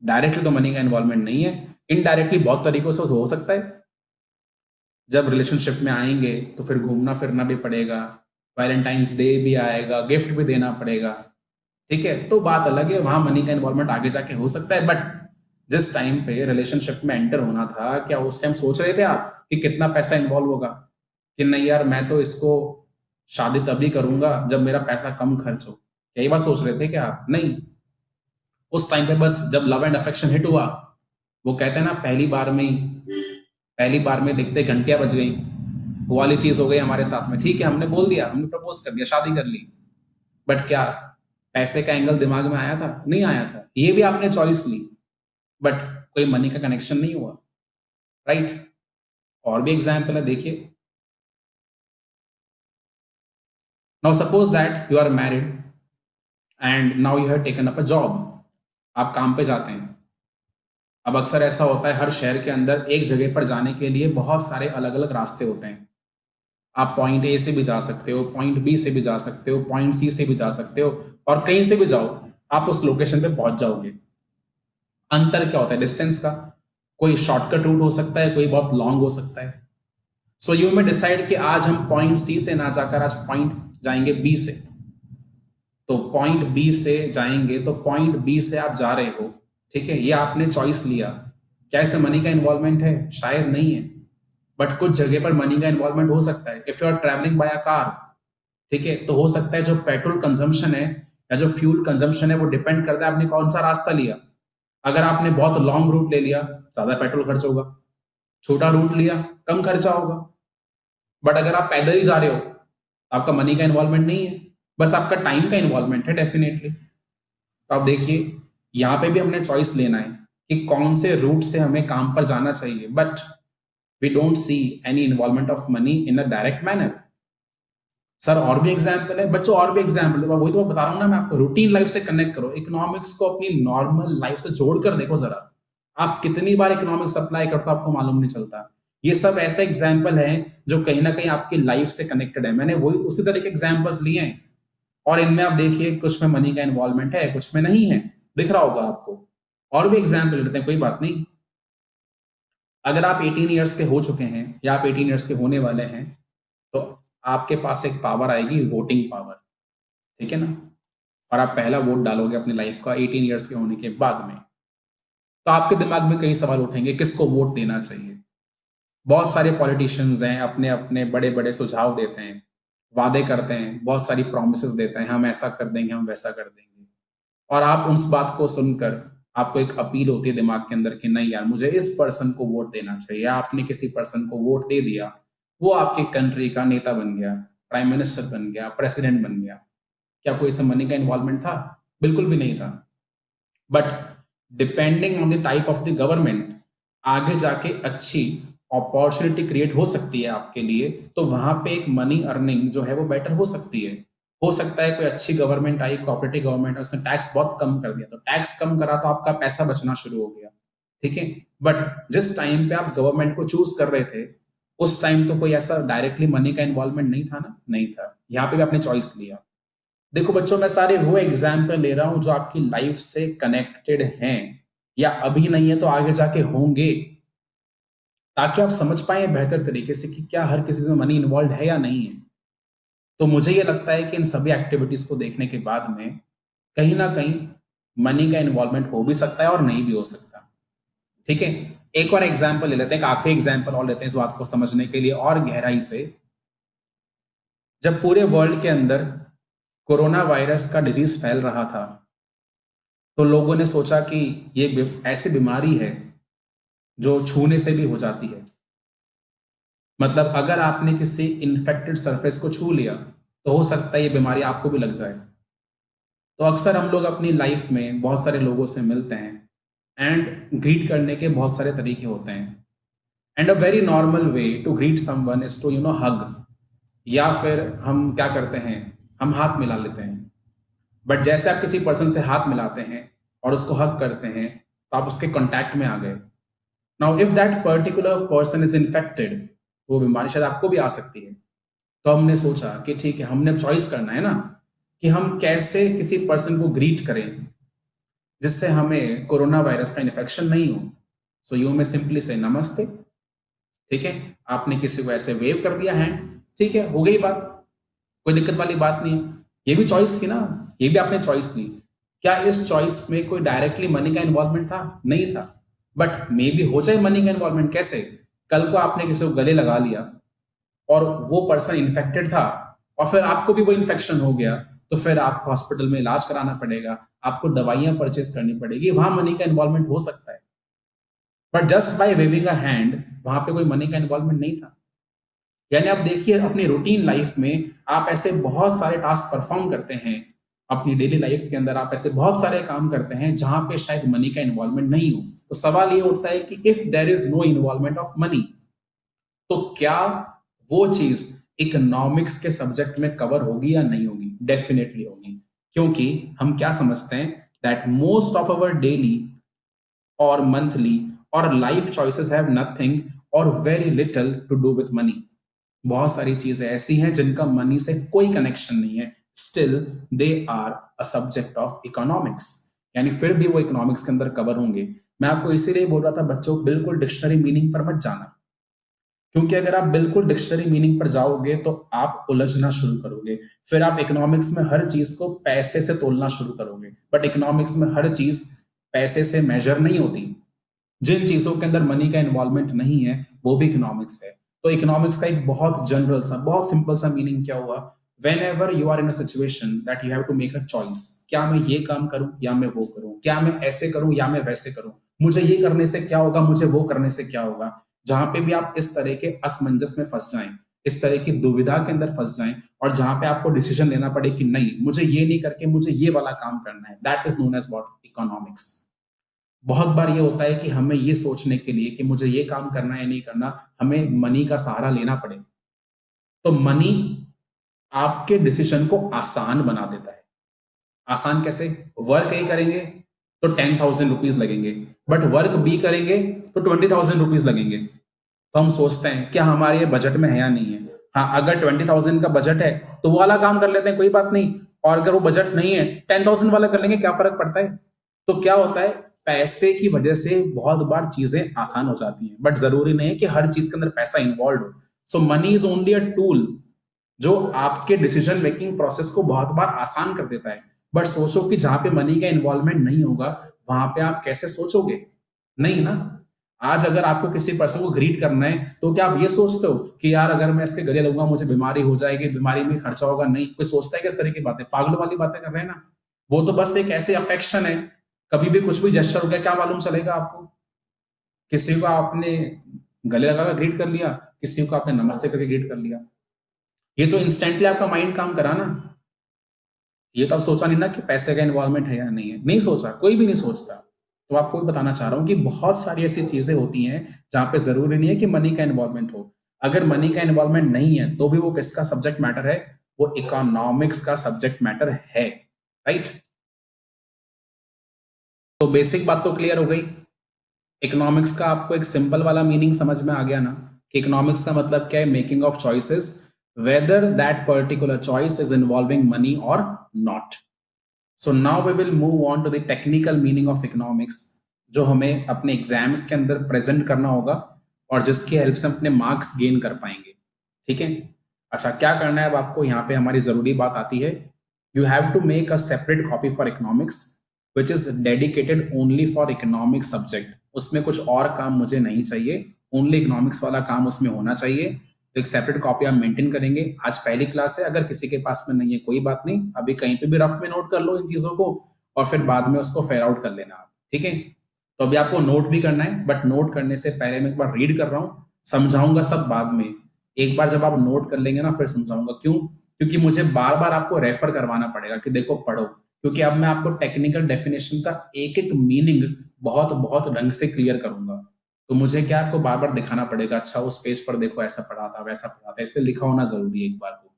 Speaker 1: डायरेक्टली तो मनी का इन्वॉल्वमेंट नहीं है, इनडायरेक्टली बहुत तरीकों से हो सकता है। जब रिलेशनशिप में आएंगे तो फिर घूमना फिरना भी पड़ेगा, वैलेंटाइंस डे भी आएगा, गिफ्ट भी देना पड़ेगा, ठीक है? तो बात अलग है, वहां मनी का इन्वॉल्वमेंट आगे जाके हो सकता है। बट जिस टाइम पे रिलेशनशिप में एंटर होना था, क्या उस टाइम सोच रहे थे आप कि कितना पैसा इन्वॉल्व होगा? कि नहीं यार, मैं तो इसको शादी तभी करूंगा जब मेरा पैसा कम खर्च हो, यही बात सोच रहे थे क्या आप? नहीं। उस टाइम पे बस जब लव एंड अफेक्शन हिट हुआ, वो कहते हैं ना, पहली बार में दिखते घंटियां बज गई, वो वाली चीज हो गई हमारे साथ में। ठीक है, हमने बोल दिया, हमने प्रपोज कर दिया, शादी कर ली, बट क्या पैसे का एंगल दिमाग में आया था? नहीं आया था। ये भी आपने चॉइस ली, बट कोई मनी का कनेक्शन नहीं हुआ, राइट? और भी एग्जाम्पल है, देखिए। Now suppose that you are married and now you have taken up a job. आप काम पे जाते हैं। अब अक्सर ऐसा होता है, हर शहर के अंदर एक जगह पर जाने के लिए बहुत सारे अलग अलग रास्ते होते हैं। आप पॉइंट ए से भी जा सकते हो, पॉइंट बी से भी जा सकते हो, पॉइंट सी से भी जा सकते हो, और कहीं से भी जाओ आप उस लोकेशन पे पहुंच जाओगे। अंतर क्या होता है? डिस्टेंस का। कोई शॉर्टकट रूट हो सकता है, कोई बहुत लॉन्ग हो सकता है। सो यू में डिसाइड कि आज हम पॉइंट सी से ना जाकर आज पॉइंट जाएंगे बी से। तो पॉइंट बी से जाएंगे तो पॉइंट बी से आप जा रहे हो, ठीक है, ये आपने चॉइस लिया। क्या इससे मनी का इन्वॉल्वमेंट है? शायद नहीं है, बट कुछ जगह पर मनी का इन्वॉल्वमेंट हो सकता है। If you are travelling by a car, ठीक है, तो हो सकता है जो पेट्रोल कंजम्पशन है या जो फ्यूल कंजम्पशन है वो डिपेंड करता है आपने कौन सा रास्ता लिया। अगर आपने बहुत लॉन्ग रूट ले लिया, ज्यादा पेट्रोल खर्च होगा। छोटा रूट लिया, कम खर्चा होगा। बट अगर आप पैदल ही जा रहे हो, आपका मनी का इन्वॉल्वमेंट नहीं है, बस आपका टाइम का इन्वॉल्वमेंट है डेफिनेटली। तो आप देखिए, यहाँ पे भी हमने चॉइस लेना है कि कौन से रूट से हमें काम पर जाना चाहिए, but we don't see any involvement of money in a direct manner. Sir और भी एग्जाम्पल है बच्चों, और भी एग्जाम्पल है, वही तो मैं बता रहा हूँ ना मैं आपको। रूटीन लाइफ से कनेक्ट करो, इकोनॉमिक्स को अपनी नॉर्मल लाइफ से जोड़कर देखो जरा। आप कितनी बार इकोनॉमिक्स अप्लाई करते हो आपको मालूम नहीं चलता। ये सब ऐसे एग्जाम्पल हैं जो कहीं ना कहीं आपकी लाइफ से कनेक्टेड है। मैंने वही उसी तरह के एग्जाम्पल्स लिए हैं, और इनमें आप देखिए कुछ में मनी का इन्वॉल्वमेंट है, कुछ में नहीं है, दिख रहा होगा आपको। और भी एग्जाम्पल लेते हैं, कोई बात नहीं। अगर आप 18 ईयर्स के हो चुके हैं या आप 18 ईयर्स के होने वाले हैं, तो आपके पास एक पावर आएगी, वोटिंग पावर, ठीक है ना? और आप पहला वोट डालोगे अपनी लाइफ का 18 ईयर्स के होने के बाद में। तो आपके दिमाग में कई सवाल उठेंगे, किसको वोट देना चाहिए? बहुत सारे पॉलिटिशियंस हैं, अपने अपने बड़े बड़े सुझाव देते हैं, वादे करते हैं, बहुत सारी प्रोमिस देते हैं, हम ऐसा कर देंगे, हम वैसा कर देंगे। और आप उस बात को सुनकर आपको एक अपील होती है दिमाग के अंदर कि नहीं यार, मुझे इस पर्सन को वोट देना चाहिए। आपने किसी पर्सन को वोट दे दिया, वो आपके कंट्री का नेता बन गया, प्राइम मिनिस्टर बन गया, प्रेसिडेंट बन गया। क्या कोई इसमें मनी का इन्वॉल्वमेंट था? बिल्कुल भी नहीं था। But depending on the type of the government, आगे जाके अच्छी अपॉर्चुनिटी क्रिएट हो सकती है आपके लिए, तो वहां पे एक मनी अर्निंग जो है वो बेटर हो सकती है। हो सकता है कोई अच्छी गवर्नमेंट आई, कोऑपरेटिव गवर्नमेंट, उसने टैक्स बहुत कम कर दिया, तो टैक्स कम करा तो आपका पैसा बचना शुरू हो गया। ठीक है। बट जिस टाइम पे आप गवर्नमेंट को चूज कर रहे थे, उस टाइम तो कोई ऐसा डायरेक्टली मनी का इन्वॉल्वमेंट नहीं था ना, नहीं था। यहाँ पे भी आपने चॉइस लिया। देखो बच्चों, मैं सारे वो एग्जाम्पल ले रहा हूं जो आपकी लाइफ से कनेक्टेड हैं, या अभी नहीं है तो आगे जाके होंगे, ताकि आप समझ पाए बेहतर तरीके से कि क्या हर किसी में मनी इन्वॉल्व है या नहीं है। तो मुझे ये लगता है कि इन सभी एक्टिविटीज को देखने के बाद में कहीं ना कहीं मनी का इन्वॉल्वमेंट हो भी सकता है और नहीं भी हो सकता। ठीक है। एक और एग्जाम्पल ले लेते हैं, एक आखिरी एग्जाम्पल और लेते हैं इस बात को समझने के लिए और गहराई से। जब पूरे वर्ल्ड के अंदर कोरोना वायरस का डिजीज फैल रहा था, तो लोगों ने सोचा कि ये ऐसी बीमारी है जो छूने से भी हो जाती है। मतलब अगर आपने किसी इन्फेक्टेड सरफेस को छू लिया तो हो सकता है ये बीमारी आपको भी लग जाए। तो अक्सर हम लोग अपनी लाइफ में बहुत सारे लोगों से मिलते हैं, एंड ग्रीट करने के बहुत सारे तरीके होते हैं। And a very normal way to greet someone is to hug, या फिर हम क्या करते हैं, हम हाथ मिला लेते हैं। बट जैसे आप किसी पर्सन से हाथ मिलाते हैं और उसको हग करते हैं, तो आप उसके कांटेक्ट में आ गए। Now if that particular person is infected, वो बीमारी शायद आपको भी आ सकती है। तो हमने सोचा कि ठीक है, हमने अब चॉइस करना है ना कि हम कैसे किसी पर्सन को ग्रीट करें जिससे हमें कोरोना वायरस का इन्फेक्शन नहीं हो। सो यू में सिंपली से नमस्ते। ठीक है। आपने किसी को ऐसे वेव कर दिया हैंड, ठीक है, हो गई बात, कोई दिक्कत वाली बात नहीं है। ये भी चॉइस थी ना, ये भी आपने चॉइस ली। क्या इस चॉइस में कोई डायरेक्टली मनी का इन्वॉल्वमेंट था? नहीं था। बट मे बी हो जाए मनी का इन्वॉल्वमेंट। कैसे? कल को आपने किसी को गले लगा लिया और वो पर्सन इन्फेक्टेड था, और फिर आपको भी वो इन्फेक्शन हो गया, तो फिर आपको हॉस्पिटल में इलाज कराना पड़ेगा, आपको दवाइयां परचेस करनी पड़ेगी, वहां मनी का इन्वॉल्वमेंट हो सकता है। But just by waving a hand, वहां पे कोई मनी का इन्वॉल्वमेंट नहीं था। यानी आप देखिए अपनी रूटीन लाइफ में आप ऐसे बहुत सारे टास्क परफॉर्म करते हैं, अपनी डेली लाइफ के अंदर आप ऐसे बहुत सारे काम करते हैं जहां पे शायद मनी का इन्वॉल्वमेंट नहीं हो। तो सवाल ये होता है कि if there is no involvement of money, तो क्या वो चीज इकोनॉमिक्स के सब्जेक्ट में कवर होगी या नहीं होगी? डेफिनेटली होगी। क्योंकि हम क्या समझते हैं, that most of our daily और मंथली और लाइफ चॉइसेस हैव नथिंग और very little to do with money. बहुत सारी चीजें ऐसी हैं जिनका मनी से कोई कनेक्शन नहीं है, still they are a subject of economics, यानी फिर भी वो इकोनॉमिक्स के अंदर कवर होंगे। मैं आपको इसीलिए बोल रहा था बच्चों, बिल्कुल डिक्शनरी मीनिंग पर मत जाना, क्योंकि अगर आप बिल्कुल डिक्शनरी मीनिंग पर जाओगे तो आप उलझना शुरू करोगे। फिर आप इकोनॉमिक्स में हर चीज को पैसे से तोलना शुरू करोगे, बट इकोनॉमिक्स में हर चीज पैसे से मेजर नहीं होती। जिन चीजों के अंदर मनी का इन्वॉल्वमेंट नहीं है वो भी इकोनॉमिक्स है। तो इकोनॉमिक्स का एक बहुत जनरल सा, बहुत सिंपल सा मीनिंग क्या हुआ, whenever you are in a situation that you have to make a choice, क्या मैं ये काम करूं या मैं वो करूं, क्या मैं ऐसे करूं या मैं वैसे करूं, मुझे ये करने से क्या होगा, मुझे वो करने से क्या होगा। जहां पे भी आप इस तरह के असमंजस में फंस जाएं, इस तरह की दुविधा के अंदर फंस जाएं, और जहां पे आपको डिसीजन लेना पड़े कि नहीं, मुझे ये नहीं करके मुझे ये वाला काम करना है, that is known as what, economics. बहुत बार ये होता है कि हमें ये सोचने के लिए कि मुझे ये काम करना है या नहीं करना, हमें मनी का सहारा लेना पड़े। तो मनी आपके डिसीजन को आसान बना देता है। आसान कैसे? वर्क ए करेंगे तो 10,000 रुपीज लगेंगे, बट वर्क बी करेंगे तो 20,000 रुपीज लगेंगे। तो हम सोचते हैं क्या हमारे ये बजट में है या नहीं है। हाँ, अगर 20,000 का बजट है तो वो वाला काम कर लेते हैं, कोई बात नहीं। और अगर वो बजट नहीं है, 10,000 वाला कर लेंगे, क्या फर्क पड़ता है। तो क्या होता है, पैसे की वजह से बहुत बार चीजें आसान हो जाती हैं, बट जरूरी नहीं है कि हर चीज के अंदर पैसा इन्वॉल्व हो। So money is only a tool जो आपके डिसीजन मेकिंग प्रोसेस को बहुत बार आसान कर देता है। बट सोचो कि जहां पे मनी का इन्वॉल्वमेंट नहीं होगा, वहां पे आप कैसे सोचोगे? नहीं ना। आज अगर आपको किसी पर्सन को ग्रीट करना है, तो क्या आप ये सोचते हो कि यार अगर मैं इसके गले लगूंगा मुझे बीमारी हो जाएगी, बीमारी में खर्चा होगा? नहीं, कोई सोचता है कि इस तरह की बातें, पागलों वाली बातें कर रहे हैं ना। वो तो बस एक ऐसे अफेक्शन है, कभी भी कुछ भी जेस्चर हो गया, क्या मालूम चलेगा आपको। किसी को आपने गले लगाकर ग्रीट कर लिया, किसी को आपने नमस्ते करके ग्रीट कर लिया, ये तो इंस्टेंटली आपका माइंड काम करा ना। ये तो आप सोचा नहीं ना कि पैसे का इन्वॉल्वमेंट है या नहीं है, नहीं सोचा, कोई भी नहीं सोचता। तो आपको भी बताना चाह रहा हूँ कि बहुत सारी ऐसी चीजें होती हैं जहां पे जरूरी नहीं है कि मनी का इन्वॉल्वमेंट हो। अगर मनी का इन्वॉल्वमेंट नहीं है तो भी वो किसका सब्जेक्ट मैटर है, वो इकोनॉमिक्स का सब्जेक्ट मैटर है, राइट। तो बेसिक बात तो क्लियर हो गई। इकोनॉमिक्स का आपको एक सिंपल वाला मीनिंग समझ में आ गया ना, कि इकोनॉमिक्स का मतलब क्या है, making of choices whether that particular choice is involving money और not. So now we will move on to the technical meaning of economics, जो हमें अपने एग्जाम्स के अंदर प्रेजेंट करना होगा और जिसकी हेल्प से हम अपने मार्क्स गेन कर पाएंगे, ठीक है। अच्छा, क्या करना है अब आपको, यहाँ पे हमारी जरूरी बात आती है। You have to make a separate copy for economics which is dedicated only for economic subject. उसमें कुछ और काम मुझे नहीं चाहिए, ओनली इकोनॉमिक्स वाला काम उसमें होना चाहिए। तो एक सेपरेट कॉपी आप मेंटेन करेंगे। आज पहली क्लास है, अगर किसी के पास में नहीं है कोई बात नहीं, अभी कहीं पे भी रफ में नोट कर लो इन चीजों को और फिर बाद में उसको फेयर आउट कर लेना आप, ठीक है। तो अभी आपको नोट भी करना है, बट नोट करने से पहले मैं एक बार रीड कर रहा हूँ, समझाऊंगा सब बाद में। एक बार जब आप नोट कर लेंगे ना फिर समझाऊंगा, क्यों, क्योंकि मुझे बार बार आपको रेफर करवाना पड़ेगा कि देखो पढ़ो, क्योंकि अब मैं आपको टेक्निकल डेफिनेशन का एक एक मीनिंग बहुत बहुत ढंग से क्लियर करूंगा। तो मुझे क्या आपको बार बार दिखाना पड़ेगा, अच्छा उस पेज पर देखो ऐसा पढ़ा था वैसा पढ़ा था, इसलिए लिखा होना जरूरी है। एक बार को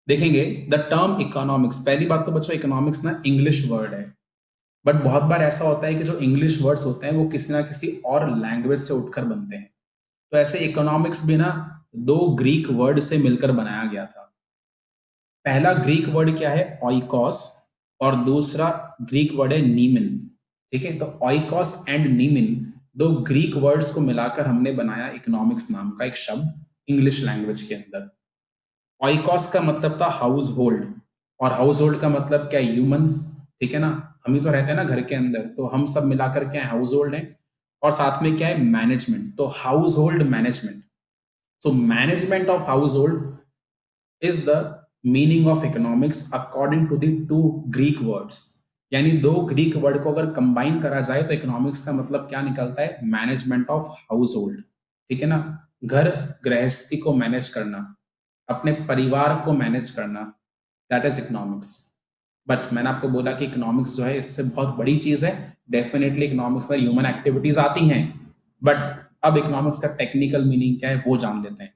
Speaker 1: देखेंगे द टर्म इकोनॉमिक्स। पहली बात तो बच्चों, इकोनॉमिक्स ना इंग्लिश वर्ड है, बट बहुत बार ऐसा होता है कि जो इंग्लिश वर्ड्स होते हैं वो किसी ना किसी और लैंग्वेज से उठकर बनते हैं। तो ऐसे इकोनॉमिक्स भी ना दो ग्रीक वर्ड से मिलकर बनाया गया था। पहला ग्रीक वर्ड क्या है, ऑइकॉस, और दूसरा ग्रीक वर्ड है नीमिन, ठीक है। तो ऑइकॉस एंड नीमिन दो ग्रीक वर्ड्स को मिलाकर हमने बनाया इकोनॉमिक्स नाम का एक शब्द इंग्लिश लैंग्वेज के अंदर। ऑइकॉस का मतलब था हाउस होल्ड, और हाउस होल्ड का मतलब क्या, ह्यूमंस, ठीक है ना। हम ही तो रहते हैं ना घर के अंदर, तो हम सब मिलाकर क्या है, हाउस होल्ड है। और साथ में क्या है, मैनेजमेंट, तो house hold management. So management of house hold is the meaning of economics according to the two Greek words। यानी दो ग्रीक वर्ड को अगर कंबाइन करा जाए तो इकोनॉमिक्स का मतलब क्या निकलता है, मैनेजमेंट ऑफ हाउस होल्ड, ठीक है ना। घर गृहस्थी को मैनेज करना, अपने परिवार को मैनेज करना, दैट इज इकोनॉमिक्स। बट मैंने आपको बोला कि इकोनॉमिक्स जो है इससे बहुत बड़ी चीज है। डेफिनेटली इकोनॉमिक्स में ह्यूमन एक्टिविटीज आती हैं, बट अब इकोनॉमिक्स का टेक्निकल मीनिंग क्या है वो जान लेते हैं।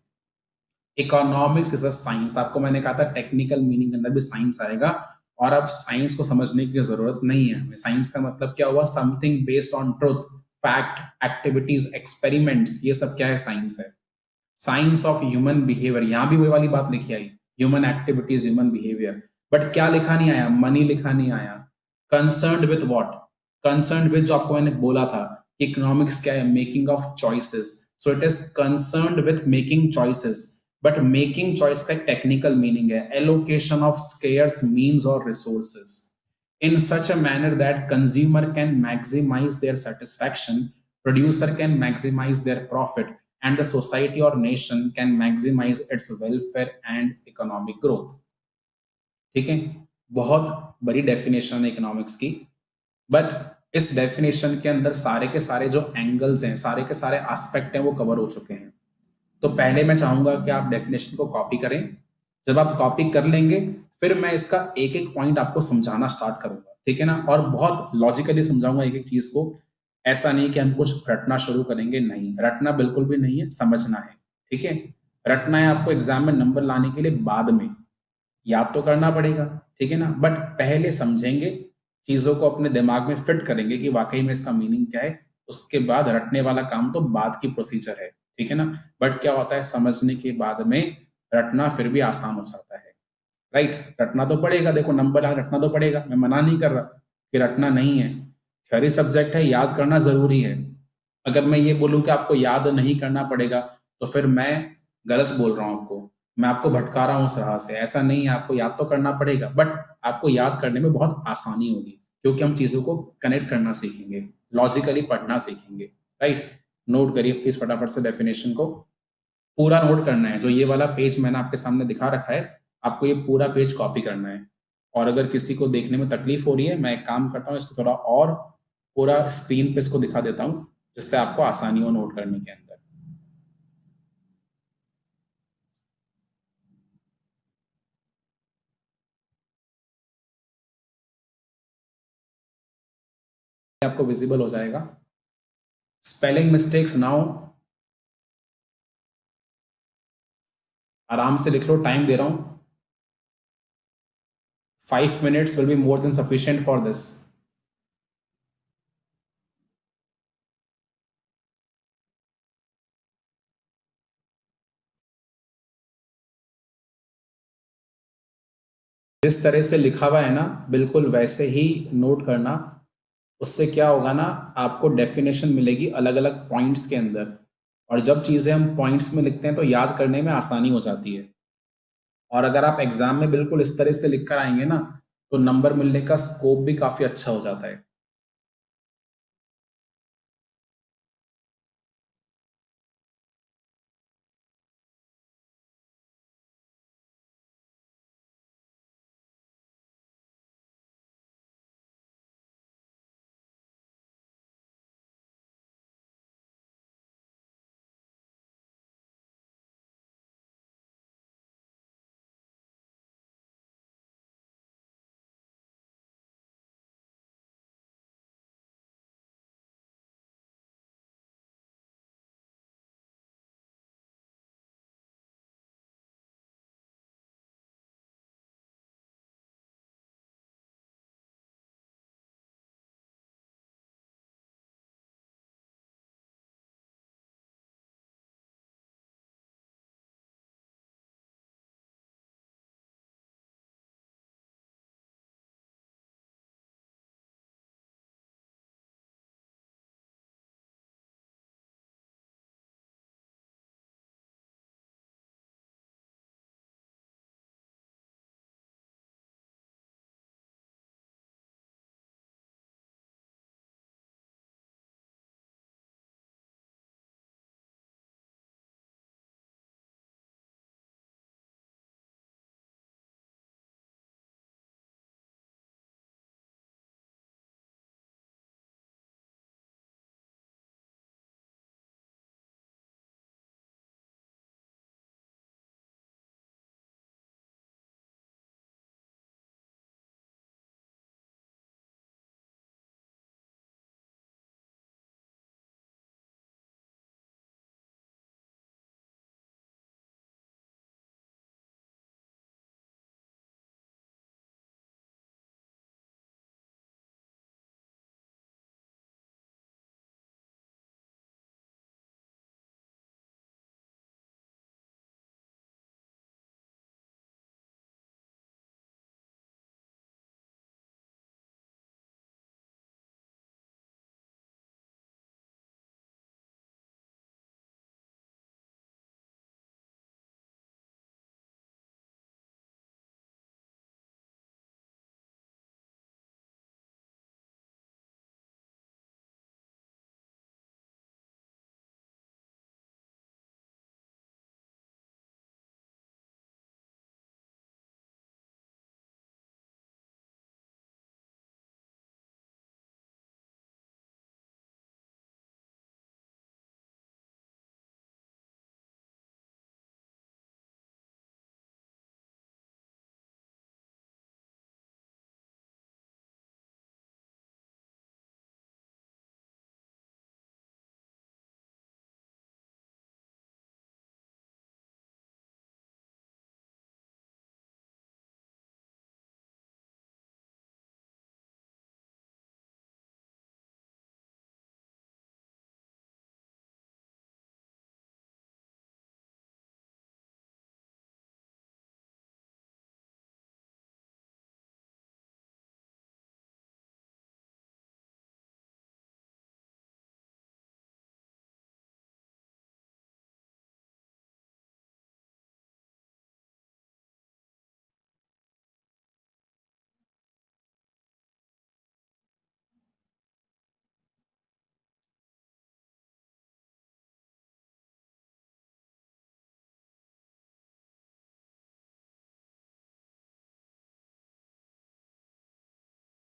Speaker 1: इकोनॉमिक्स इज अ साइंस, आपको मैंने कहा था टेक्निकल मीनिंग के अंदर भी साइंस आएगा। और अब साइंस को समझने की जरूरत नहीं है हमें। साइंस का मतलब क्या हुआ, something based on truth, fact, activities, experiments, ये सब क्या है, साइंस है। साइंस ऑफ ह्यूमन बिहेवियर, यहां भी वही वाली बात लिखी आई, human activities, human behaviour. But क्या लिखा नहीं आया, मनी लिखा नहीं आया। Concern with what, concern with जो आपको मैंने बोला था, इकोनॉमिक्स क्या है, making of choices. So it is concern with making choices. But making choice का एक टेक्निकल मीनिंग है, एलोकेशन ऑफ स्केयर्स मीन्स और resources in such a manner that consumer can maximize their satisfaction, producer can maximize their profit, and the society or nation can maximize its welfare and economic growth। ठीक है, बहुत बड़ी definition है economics की, but इस definition के अंदर सारे के सारे जो एंगल्स हैं, सारे के सारे एस्पेक्ट हैं वो कवर हो चुके हैं। तो पहले मैं चाहूंगा कि आप डेफिनेशन को कॉपी करें। जब आप कॉपी कर लेंगे फिर मैं इसका एक एक पॉइंट आपको समझाना स्टार्ट करूंगा, ठीक है ना। और बहुत लॉजिकली समझाऊंगा एक एक चीज को। ऐसा नहीं कि हम कुछ रटना शुरू करेंगे, नहीं, रटना बिल्कुल भी नहीं है, समझना है, ठीक है। रटना है आपको एग्जाम में नंबर लाने के लिए, बाद में याद तो करना पड़ेगा, ठीक है ना। बट पहले समझेंगे, चीजों को अपने दिमाग में फिट करेंगे कि वाकई में इसका मीनिंग क्या है। उसके बाद रटने वाला काम तो बाद की प्रोसीजर है, ठीक है ना। बट क्या होता है, समझने के बाद में रटना फिर भी आसान हो जाता है, राइट। रटना तो पड़ेगा, देखो नंबर रटना तो पड़ेगा, मैं मना नहीं कर रहा कि रटना नहीं है। थ्योरी सब्जेक्ट है, याद करना जरूरी है। अगर मैं ये बोलूं कि आपको याद नहीं करना पड़ेगा तो फिर मैं गलत बोल रहा हूं आपको, मैं आपको भटका रहा हूं उस राह से। ऐसा नहीं है, आपको याद तो करना पड़ेगा, बट आपको याद करने में बहुत आसानी होगी, क्योंकि हम चीजों को कनेक्ट करना सीखेंगे, लॉजिकली पढ़ना सीखेंगे, राइट। नोट करिए प्लीज फटाफट से डेफिनेशन को, पूरा नोट करना है। जो ये वाला पेज मैंने आपके सामने दिखा रखा है, आपको ये पूरा पेज कॉपी करना है। और अगर किसी को देखने में तकलीफ हो रही है, मैं एक काम करता हूँ, इसको थोड़ा और पूरा स्क्रीन पे इसको दिखा देता हूँ, जिससे आपको आसानी हो नोट करने के अंदर। आपको विजिबल हो जाएगा। स्पेलिंग मिस्टेक्स नाउ आराम से लिख लो, टाइम दे रहा हूं, 5 minutes will be more than sufficient for this. जिस तरह से लिखा हुआ है ना, बिल्कुल वैसे ही नोट करना। उससे क्या होगा ना, आपको डेफिनेशन मिलेगी अलग अलग पॉइंट्स के अंदर, और जब चीज़ें हम पॉइंट्स में लिखते हैं तो याद करने में आसानी हो जाती है। और अगर आप एग्जाम में बिल्कुल इस तरह से लिख कर आएंगे ना, तो नंबर मिलने का स्कोप भी काफ़ी अच्छा हो जाता है।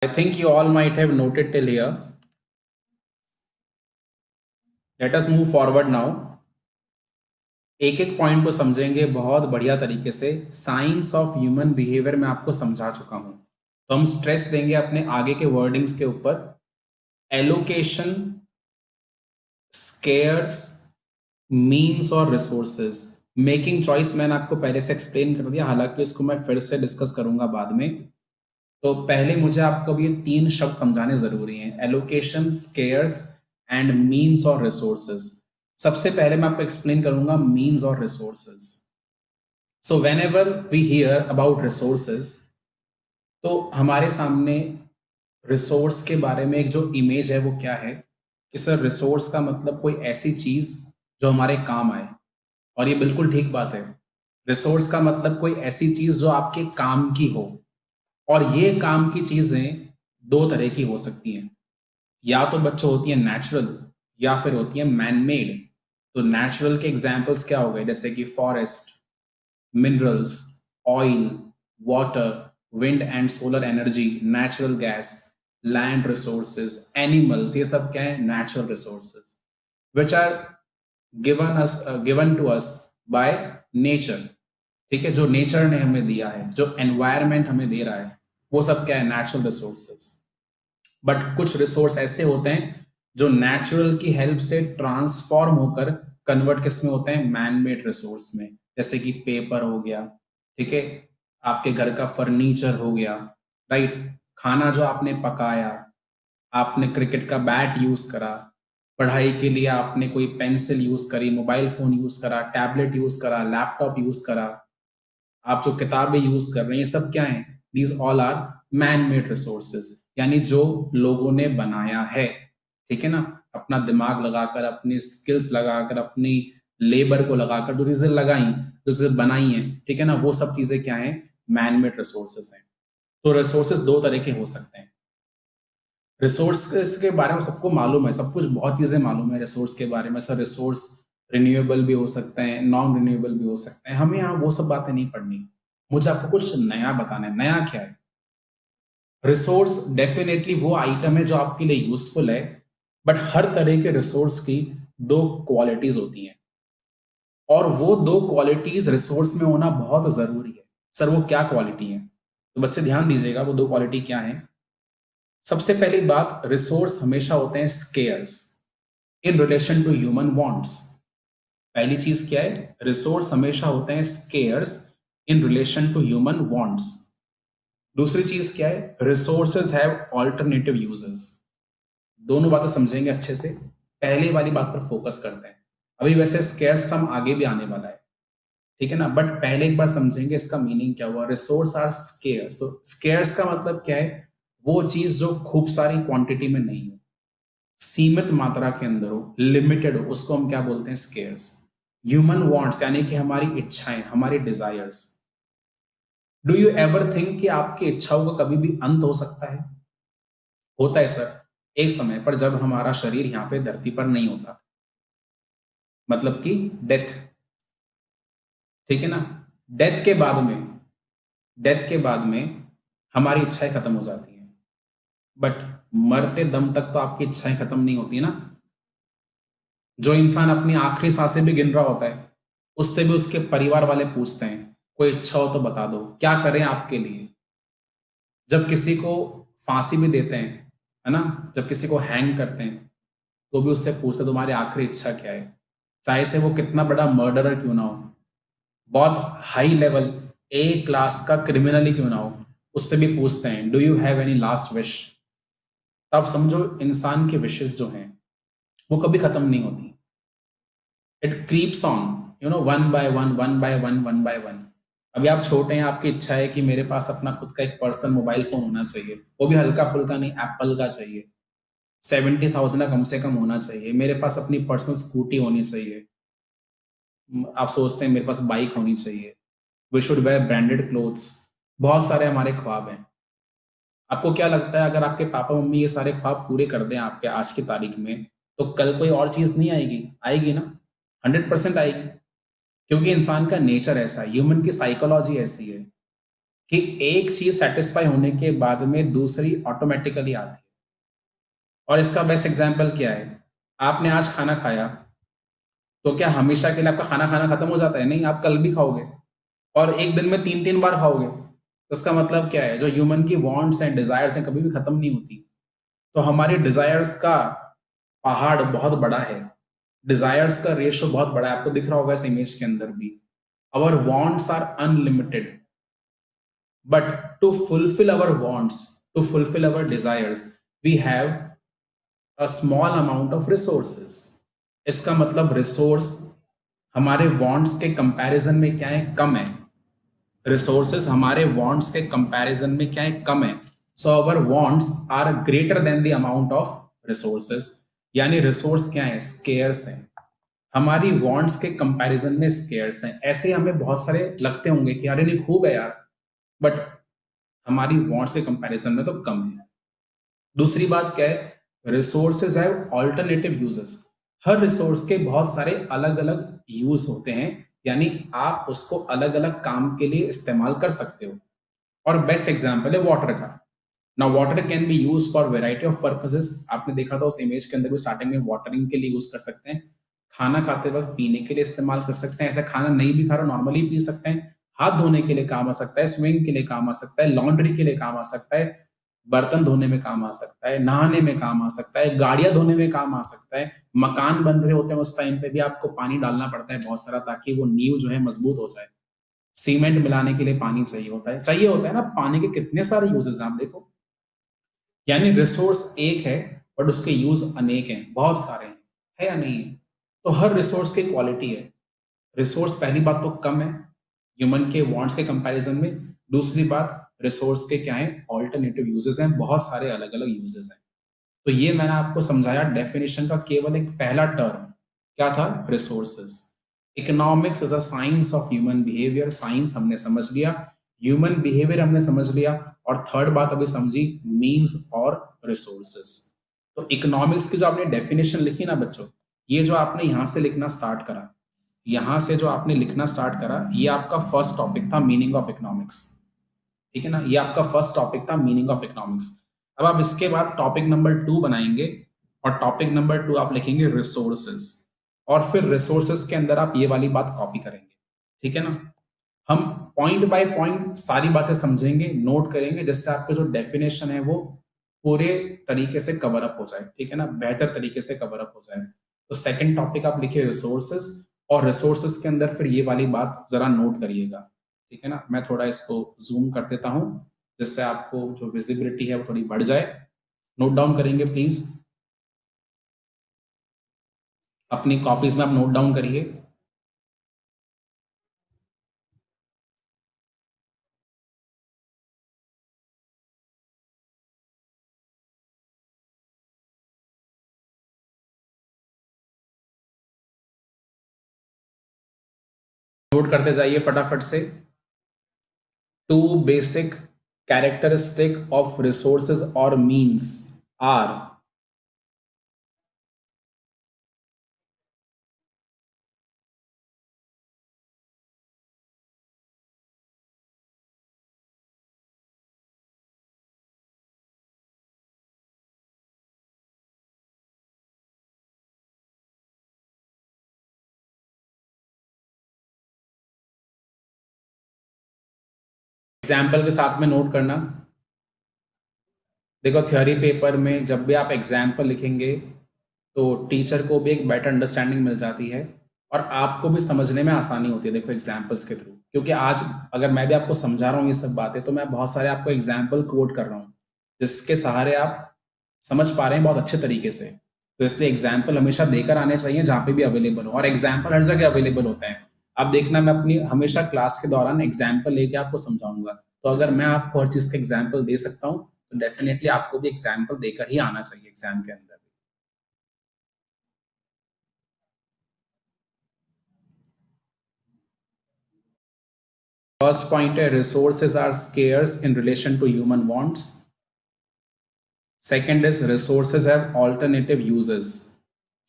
Speaker 1: I think you all might have noted till here. Let us move forward now. एक एक पॉइंट को समझेंगे बहुत बढ़िया तरीके से। साइंस ऑफ ह्यूमन बिहेवियर में आपको समझा चुका हूं, तो हम स्ट्रेस देंगे अपने आगे के वर्डिंग्स के ऊपर। एलोकेशन, स्केयर्स, मीन्स और रिसोर्सेज। मेकिंग चॉइस मैंने आपको पहले से एक्सप्लेन कर दिया, हालांकि इसको मैं फिर से डिस्कस करूंगा बाद में। तो पहले मुझे आपको भी ये तीन शब्द समझाने जरूरी हैं, एलोकेशन, स्केयर्स एंड मीन्स और रिसोर्सेज। सबसे पहले मैं आपको एक्सप्लेन करूंगा मीन्स और resources. So whenever we hear about resources, तो हमारे सामने रिसोर्स के बारे में एक जो इमेज है वो क्या है कि सर रिसोर्स का मतलब कोई ऐसी चीज जो हमारे काम आए। और ये बिल्कुल ठीक बात है। रिसोर्स का मतलब कोई ऐसी चीज जो आपके काम की हो। और ये काम की चीजें दो तरह की हो सकती हैं, या तो बच्चों होती है नेचुरल या फिर होती है मैन मेड। तो नेचुरल के एग्जांपल्स क्या हो गए, जैसे कि forest, minerals, oil, water, wind and solar energy, natural gas, land resources, animals, ये सब क्या है, natural resources which are given to us by nature. ठीक है, जो नेचर ने हमें दिया है, जो एनवायरमेंट हमें दे रहा है, वो सब क्या है, नेचुरल रिसोर्सेज। बट कुछ रिसोर्स ऐसे होते हैं जो नेचुरल की हेल्प से ट्रांसफॉर्म होकर कन्वर्ट किस में होते हैं, मैन मेड रिसोर्स में। जैसे कि पेपर हो गया, ठीक है, आपके घर का फर्नीचर हो गया, राइट, खाना जो आपने पकाया, आपने क्रिकेट का बैट यूज करा, पढ़ाई के लिए आपने कोई पेंसिल यूज करी, मोबाइल फोन यूज करा, टैबलेट यूज करा, लैपटॉप यूज करा, आप जो किताबें यूज कर रहे हैं, ये सब क्या है, these all are man made resources, यानी जो लोगों ने बनाया है। ठीक है ना, अपना दिमाग लगाकर, अपनी स्किल्स लगाकर, अपनी लेबर को लगाकर जो चीजें लगाई, जो चीजें बनाई हैं, ठीक है ना, वो सब चीजें क्या है, मैन मेड रिसोर्सेज हैं। तो रिसोर्सेज दो तरह के हो सकते हैं। रिसोर्स के बारे में सबको मालूम है, सब कुछ बहुत चीजें मालूम है रिसोर्स के बारे में। सर रिसोर्स रिन्यूएबल भी हो सकते हैं, नॉन रिन्यूएबल भी हो सकते हैं, हमें यहाँ वो सब बातें नहीं पढ़नी। मुझे आपको कुछ नया बताना है। नया क्या है, रिसोर्स डेफिनेटली वो आइटम है जो आपके लिए यूजफुल है, बट हर तरह के रिसोर्स की दो क्वालिटीज होती हैं, और वो दो क्वालिटीज रिसोर्स में होना बहुत जरूरी है। सर वो क्या क्वालिटी है, तो बच्चे ध्यान दीजिएगा, वो दो क्वालिटी क्या है। सबसे पहली बात, रिसोर्स हमेशा होते हैं scarce in relation to human wants. पहली चीज क्या है, रिसोर्स हमेशा होते हैं scarce in relation to human wants. दूसरी चीज क्या है, रिसोर्सेज हैव ऑल्टरनेटिव यूजेस। दोनों बातें समझेंगे अच्छे से, पहले वाली बात पर फोकस करते हैं। अभी वैसे स्केयर्स टर्म आगे भी आने वाला है, ठीक है ना, बट पहले एक बार समझेंगे इसका मीनिंग क्या हुआ। रिसोर्स आर स्केयर्स, तो स्केयर्स का मतलब क्या है, वो चीज जो खूब सारी क्वांटिटी में नहीं हो, सीमित मात्रा के अंदर हो, लिमिटेड हो, उसको हम क्या बोलते हैं, स्केयर्स। ह्यूमन वांट्स यानी कि हमारी इच्छाएं, हमारी desires. Do you ever think कि आपकी इच्छाओं का कभी भी अंत हो सकता है? होता है सर, एक समय पर जब हमारा शरीर यहाँ पे धरती पर नहीं होता, मतलब कि डेथ। ठीक है ना, डेथ के बाद में, डेथ के बाद में हमारी इच्छाएं खत्म हो जाती हैं, बट मरते दम तक तो आपकी इच्छाएं खत्म नहीं होती ना। जो इंसान अपनी आखिरी सांसें भी गिन रहा होता है, उससे भी उसके परिवार वाले पूछते हैं कोई इच्छा हो तो बता दो, क्या करें आपके लिए। जब किसी को फांसी भी देते हैं, है ना, जब किसी को हैंग करते हैं, तो भी उससे पूछते तुम्हारी आखिरी इच्छा क्या है, चाहे से वो कितना बड़ा मर्डरर क्यों ना हो, बहुत हाई लेवल ए क्लास का क्रिमिनल ही क्यों ना हो, उससे भी पूछते हैं do you have any last wish. तब समझो इंसान की विशेष जो हैं वो कभी खत्म नहीं होती। It creeps on, you know, one by one, one by one, one by one. अभी आप छोटे हैं, आपकी इच्छा है कि मेरे पास अपना खुद का एक पर्सनल मोबाइल फोन होना चाहिए, वो भी हल्का फुल्का नहीं, एप्पल का चाहिए, 70,000 का कम से कम होना चाहिए। मेरे पास अपनी पर्सनल स्कूटी होनी चाहिए। आप सोचते हैं मेरे पास बाइक होनी चाहिए। We should wear branded clothes. बहुत सारे हमारे ख्वाब हैं। आपको क्या लगता है, अगर आपके पापा मम्मी ये सारे ख्वाब पूरे कर दें आपके आज की तारीख में, तो कल कोई और चीज नहीं आएगी? आएगी ना, 100% आएगी। क्योंकि इंसान का नेचर ऐसा है, ह्यूमन की साइकोलॉजी ऐसी है कि एक चीज सेटिस्फाई होने के बाद में दूसरी ऑटोमेटिकली आती है। और इसका बेस्ट एग्जांपल क्या है, आपने आज खाना खाया, तो क्या हमेशा के लिए आपका खाना खाना खत्म हो जाता है? नहीं, आप कल भी खाओगे, और एक दिन में 3-3 बार खाओगे। तो इसका मतलब क्या है, जो ह्यूमन की वांट्स एंड डिजायर्स हैं कभी भी खत्म नहीं होती। तो हमारे डिजायर्स का पहाड़ बहुत बड़ा है, डिजायर्स का रेशो बहुत बड़ा है, आपको दिख रहा होगा इस इमेज के अंदर भी। Our wants are unlimited, but to fulfil our wants, to fulfil our desires, we have a small amount of resources. इसका मतलब रिसोर्स हमारे वांट्स के कंपैरिजन में क्या है, कम है। रिसोर्सेस हमारे वांट्स के कंपैरिजन में क्या है, कम है। So our wants are greater than the amount of resources, यानी रिसोर्स क्या है, स्केयर्स हैं, हमारी वांट्स के कंपैरिजन में स्केयर्स हैं। ऐसे हमें बहुत सारे लगते होंगे कि अरे नहीं खूब है यार, बट हमारी वांट्स के कंपैरिजन में तो कम है। दूसरी बात क्या है, resources have alternative uses. Her resource के बहुत सारे अलग अलग यूज होते हैं, यानी आप उसको अलग अलग काम के लिए इस्तेमाल कर सकते हो। और बेस्ट एग्जांपल है वाटर का। ना water can be use for variety of purposes, आपने देखा था उस इमेज के अंदर भी, स्टार्टिंग में वाटरिंग के लिए यूज कर सकते हैं, खाना खाते वक्त पीने के लिए इस्तेमाल कर सकते हैं, ऐसा खाना नहीं भी खा रहे नॉर्मली पी सकते हैं, हाथ धोने के लिए काम आ सकता है, स्विमिंग के लिए काम आ सकता है, लॉन्ड्री के लिए काम आ सकता है, बर्तन धोने में काम आ सकता है, नहाने में काम आ सकता है, गाड़ियां धोने में काम आ सकता है, मकान बन रहे होते हैं उस टाइम पे भी आपको पानी डालना पड़ता है बहुत सारा, ताकि वो नींव जो है मजबूत हो जाए। सीमेंट मिलाने के लिए पानी चाहिए होता है ना, पानी के कितने सारे यूजेस हैं आप देखो। यानी रिसोर्स एक है बट उसके यूज अनेक हैं, बहुत सारे हैं, है या नहीं है। तो हर रिसोर्स की क्वालिटी है। रिसोर्स पहली बात तो कम है ह्यूमन के वांट्स के कंपैरिजन में। दूसरी बात, रिसोर्स के क्या है, ऑल्टरनेटिव यूजेस हैं, बहुत सारे अलग अलग यूजेस हैं। तो ये मैंने आपको समझाया डेफिनेशन का केवल एक पहला टर्म, क्या था, resources. Economics is a science of human behaviour, science हमने समझ लिया, ह्यूमन बिहेवियर हमने समझ लिया, और थर्ड बात अभी समझी, मीन्स और रिसोर्सेज। तो इकोनॉमिक्स की जो आपने डेफिनेशन लिखी ना बच्चों, ये जो आपने यहां से लिखना स्टार्ट करा, यहां से जो आपने लिखना स्टार्ट करा, ये आपका फर्स्ट टॉपिक था, मीनिंग ऑफ इकोनॉमिक्स। ठीक है ना, ये आपका फर्स्ट टॉपिक था, मीनिंग ऑफ इकोनॉमिक्स। अब आप इसके बाद टॉपिक नंबर 2 बनाएंगे, और टॉपिक नंबर 2 आप लिखेंगे रिसोर्सेज, और फिर रिसोर्सेज के अंदर आप ये वाली बात कॉपी करेंगे। ठीक है ना, हम पॉइंट बाय पॉइंट सारी बातें समझेंगे, नोट करेंगे, जिससे आपके जो डेफिनेशन है वो पूरे तरीके से कवर अप हो जाए। ठीक है ना, बेहतर तरीके से कवर अप हो जाए। तो सेकंड टॉपिक आप लिखिए रिसोर्सेज, और रिसोर्सेज के अंदर फिर ये वाली बात जरा नोट करिएगा। ठीक है ना, मैं थोड़ा इसको जूम कर देता हूं, जिससे आपको जो विजिबिलिटी है वो थोड़ी बढ़ जाए। नोट डाउन करेंगे प्लीज, अपनी कॉपीज में आप नोट डाउन करिए। नोट करते जाइए फटाफट से। Two basic characteristic of resources और मीन्स आर। एग्जाम्पल के साथ में नोट करना। देखो थ्योरी पेपर में जब भी आप एग्जाम्पल लिखेंगे तो टीचर को भी एक बेटर अंडरस्टैंडिंग मिल जाती है, और आपको भी समझने में आसानी होती है, देखो एग्जाम्पल्स के थ्रू। क्योंकि आज अगर मैं भी आपको समझा रहा हूँ ये सब बातें, तो मैं बहुत सारे आपको एग्जाम्पल कोट कर रहा हूँ, जिसके सहारे आप समझ पा रहे हैं बहुत अच्छे तरीके से। तो इसलिए एग्जाम्पल हमेशा देकर आने चाहिए जहाँ पे भी अवेलेबल हो, और एग्जाम्पल हर जगह अवेलेबल होते हैं। अब देखना, मैं अपनी हमेशा क्लास के दौरान एग्जाम्पल लेके आपको समझाऊंगा, तो अगर मैं आपको हर चीज का एग्जाम्पल दे सकता हूँ, तो डेफिनेटली आपको भी एग्जाम्पल देकर ही आना चाहिए एग्जाम के अंदर। फर्स्ट पॉइंट है, resources are scarce in relation to human wants. Second is resources have alternative uses.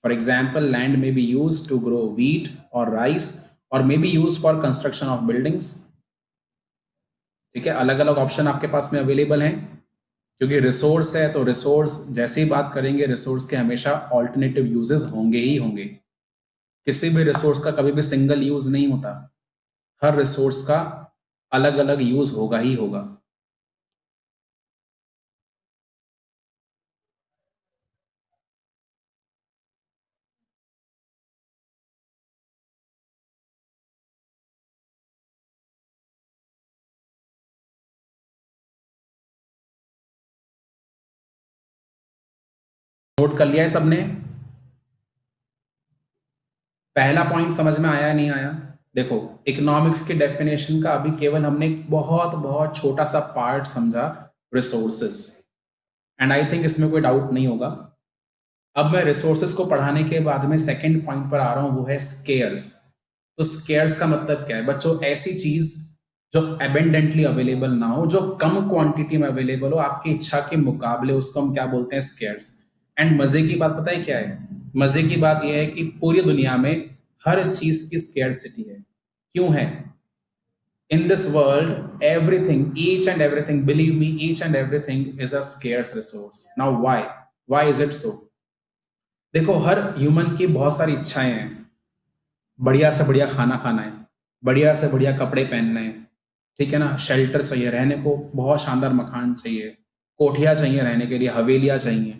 Speaker 1: For example, land may be used to grow wheat or rice, or may be used for construction of buildings. ठीक है, अलग अलग option आपके पास में available हैं। क्योंकि resource है तो रिसोर्स जैसे ही बात करेंगे, रिसोर्स के हमेशा ऑल्टरनेटिव यूजेस होंगे ही होंगे। किसी भी रिसोर्स का कभी भी सिंगल यूज नहीं होता, हर रिसोर्स का अलग अलग यूज होगा ही होगा। नोट कर लिया है सबने? पहला पॉइंट समझ में आया नहीं आया? देखो, इकोनॉमिक्स की डेफिनेशन का अभी केवल हमने एक बहुत बहुत छोटा सा पार्ट समझा, रिसोर्सेस। एंड आई थिंक इसमें कोई डाउट नहीं होगा। अब मैं रिसोर्सेस को पढ़ाने के बाद में सेकंड पॉइंट पर आ रहा हूं, वो है स्केयर्स। तो स्केयर्स का मतलब क्या है बच्चों? ऐसी चीज जो एबेंडेंटली अवेलेबल ना हो, जो कम क्वांटिटी में अवेलेबल हो, आपकी इच्छा के मुकाबले, उसको हम क्या बोलते हैं? स्केयर्स। एंड मजे की बात पता है क्या है? मजे की बात यह है कि पूरी दुनिया में हर चीज की स्केयरसिटी है। क्यों है? in this world everything, each and everything, believe me, each and everything is a scarce resource. Now why is it so? देखो, हर ह्यूमन की बहुत सारी इच्छाएं हैं। बढ़िया से बढ़िया खाना खाना है, बढ़िया से बढ़िया कपड़े पहनने हैं, ठीक है ना, शेल्टर चाहिए रहने को, बहुत शानदार मकान चाहिए, कोठियाँ चाहिए रहने के लिए, हवेलियाँ चाहिए,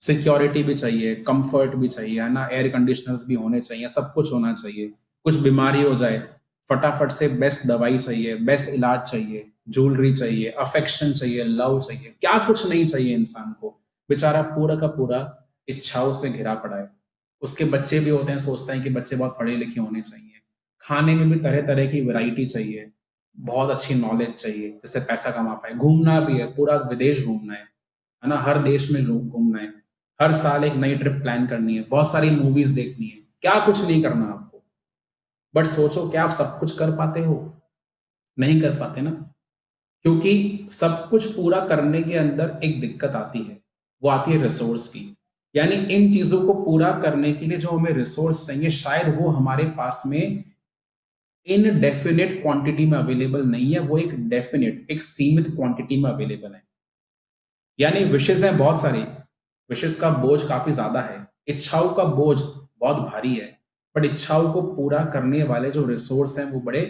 Speaker 1: सिक्योरिटी भी चाहिए, कंफर्ट भी चाहिए, है ना, एयर कंडीशनर्स भी होने चाहिए, सब कुछ होना चाहिए। कुछ बीमारी हो जाए, फटाफट से बेस्ट दवाई चाहिए, बेस्ट इलाज चाहिए, ज्वेलरी चाहिए, अफेक्शन चाहिए, लव चाहिए, क्या कुछ नहीं चाहिए इंसान को। बेचारा पूरा का पूरा इच्छाओं से घिरा पड़ा है। उसके बच्चे भी होते हैं, सोचते हैं कि बच्चे बहुत पढ़े लिखे होने चाहिए। खाने में भी तरह तरह की वैरायटी चाहिए, बहुत अच्छी नॉलेज चाहिए जिससे पैसा कमा पाए। घूमना भी है, पूरा विदेश घूमना है ना, हर देश में घूमना है। हर साल एक नई ट्रिप प्लान करनी है, बहुत सारी मूवीज देखनी है, क्या कुछ नहीं करना आपको। बट सोचो, क्या आप सब कुछ कर पाते हो? नहीं कर पाते ना। क्योंकि सब कुछ पूरा करने के अंदर एक दिक्कत आती है, वो आती है रिसोर्स की। यानी इन चीजों को पूरा करने के लिए जो हमें रिसोर्स चाहिए, शायद वो हमारे पास में इन डेफिनेट क्वांटिटी में अवेलेबल नहीं है, वो एक डेफिनेट, एक सीमित क्वांटिटी में अवेलेबल है। यानी विशेष हैं बहुत सारी, विशेष का बोझ काफी ज्यादा है, इच्छाओं का बोझ बहुत भारी है, बट इच्छाओं को पूरा करने वाले जो रिसोर्स हैं वो बड़े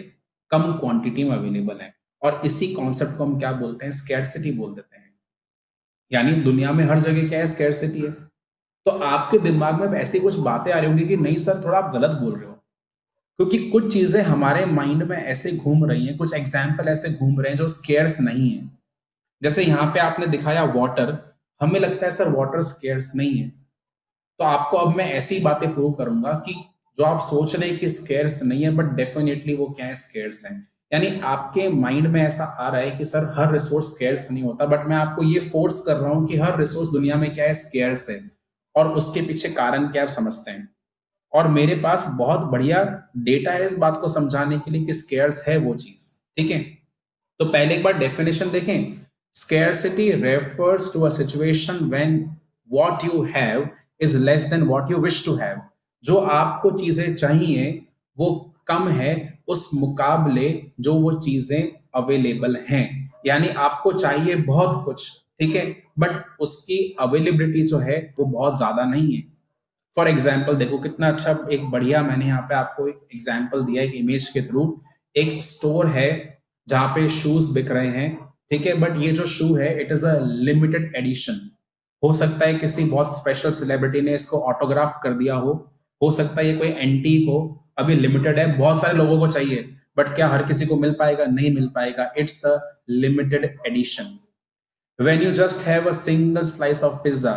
Speaker 1: कम क्वांटिटी में अवेलेबल है। और इसी कॉन्सेप्ट को हम क्या बोलते हैं? स्कैरसिटी बोल देते हैं। यानी दुनिया में हर जगह क्या है? स्कैरसिटी है। तो आपके दिमाग में ऐसी कुछ बातें आ रही होंगी कि नहीं सर, थोड़ा आप गलत बोल रहे हो। क्योंकि कुछ चीजें हमारे माइंड में ऐसे घूम रही हैं, कुछ एग्जाम्पल ऐसे घूम रहे हैं जो स्केर्स नहीं है। जैसे यहाँ पे आपने दिखाया वाटर, हमें लगता है सर वाटर स्केर्स नहीं है। तो आपको अब मैं ऐसी बातें प्रूव करूंगा कि जो आप सोच रहे हैं कि स्केर्स नहीं है, बट डेफिनेटली वो क्या है? स्केर्स हैं। यानी आपके माइंड में ऐसा आ रहा है कि सर हर रिसोर्स स्केर्स नहीं होता, बट मैं आपको ये फोर्स कर रहा हूं कि हर रिसोर्स दुनिया में क्या है? स्केर्स है। और उसके पीछे कारण क्या आप समझते हैं? और मेरे पास बहुत बढ़िया डेटा है इस बात को समझाने के लिए कि स्केर्स है वो चीज। ठीक है, तो पहले एक बार डेफिनेशन देखें। Scarcity refers to a situation when what you have is less than what you wish to have. जो आपको चीजें चाहिए वो कम है उस मुकाबले जो वो चीजें अवेलेबल हैं। यानी आपको चाहिए बहुत कुछ, ठीक है, बट उसकी अवेलेबिलिटी जो है वो बहुत ज्यादा नहीं है। फॉर एग्जाम्पल देखो, कितना अच्छा एक बढ़िया मैंने यहाँ पे आपको एक एग्जाम्पल दिया एक इमेज के थ्रू। एक स्टोर है जहाँ पे शूज बिक रहे हैं, ठीक है, बट ये जो शू है it is a limited edition. हो सकता है किसी बहुत स्पेशल सेलिब्रिटी ने इसको ऑटोग्राफ कर दिया हो सकता है ये कोई एंटीक हो, अभी लिमिटेड है, बहुत सारे लोगों को चाहिए, बट क्या हर किसी को मिल पाएगा? नहीं मिल पाएगा, it's a limited edition. When you just have a single slice of pizza,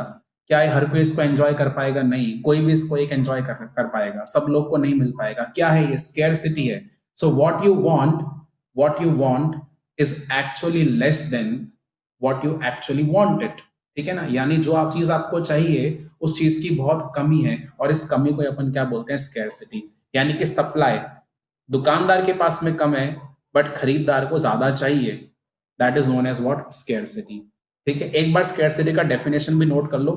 Speaker 1: क्या हर कोई इसको एंजॉय कर पाएगा? नहीं, कोई भी इसको एक एंजॉय कर पाएगा, सब लोग को नहीं मिल पाएगा। क्या है ये? स्केर्सिटी है। So what you want is actually less than what you actually want it. ठीक है ना, यानी जो आप चीज आपको चाहिए उस चीज की बहुत कमी है, और इस कमी को अपन क्या बोलते हैं? स्केर्सिटी। यानी कि सप्लाई दुकानदार के पास में कम है, बट खरीदार को ज्यादा चाहिए, that is known as what? Scarcity. ठीक है, एक बार स्केर्सिटी का डेफिनेशन भी नोट कर लो।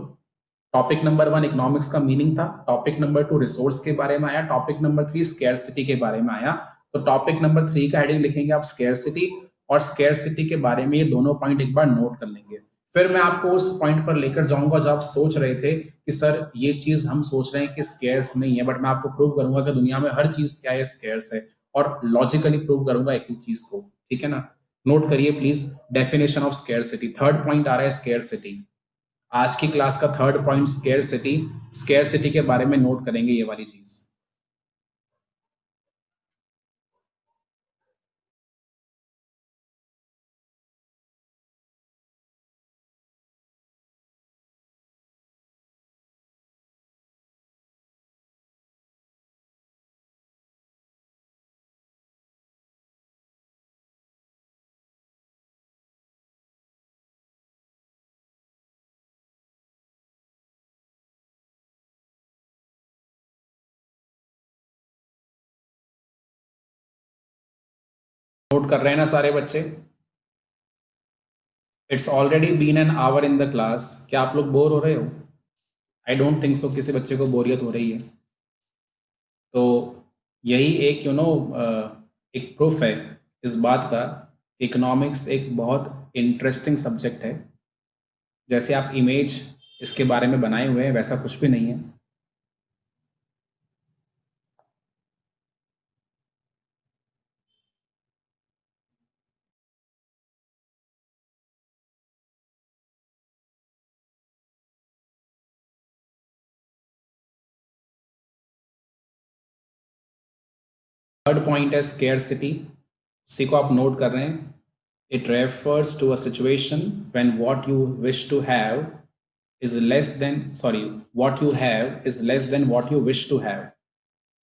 Speaker 1: टॉपिक नंबर 1 इकोनॉमिक्स का मीनिंग था, टॉपिक नंबर 2 रिसोर्स के बारे में आया, टॉपिक नंबर 3 स्केर्सिटी के बारे में आया। तो टॉपिक नंबर 3 का हेडिंग लिखेंगे आप स्केर्सिटी, और स्केर्सिटी के बारे में ये दोनों पॉइंट एक बार नोट कर लेंगे। फिर मैं आपको उस पॉइंट पर लेकर जाऊंगा जो आप सोच रहे थे कि सर ये चीज हम सोच रहे हैं कि स्केर्स नहीं है, बट मैं आपको प्रूव करूंगा कि दुनिया में हर चीज क्या है? स्केर्स है। और लॉजिकली प्रूव करूंगा एक एक चीज को। ठीक है ना, नोट करिए please. Definition of scarcity, third point आ रहा है स्केर्सिटी। आज की क्लास का थर्ड पॉइंट स्केर्सिटी। स्केर्सिटी के बारे में नोट करेंगे ये वाली चीज। नोट कर रहे हैं ना सारे बच्चे? It's already been an hour in the class. क्या आप लोग बोर हो रहे हो? आई डोंट थिंक सो किसी बच्चे को बोरियत हो रही है। तो यही एक एक प्रूफ है इस बात का, इकोनॉमिक्स एक बहुत इंटरेस्टिंग सब्जेक्ट है। जैसे आप इमेज इसके बारे में बनाए हुए हैं वैसा कुछ भी नहीं है। थर्ड पॉइंट है स्केर्सिटी। उसी को आप नोट कर रहे हैं। It refers to a situation when what you wish to have is less than, sorry, what you have is less than what you wish to have.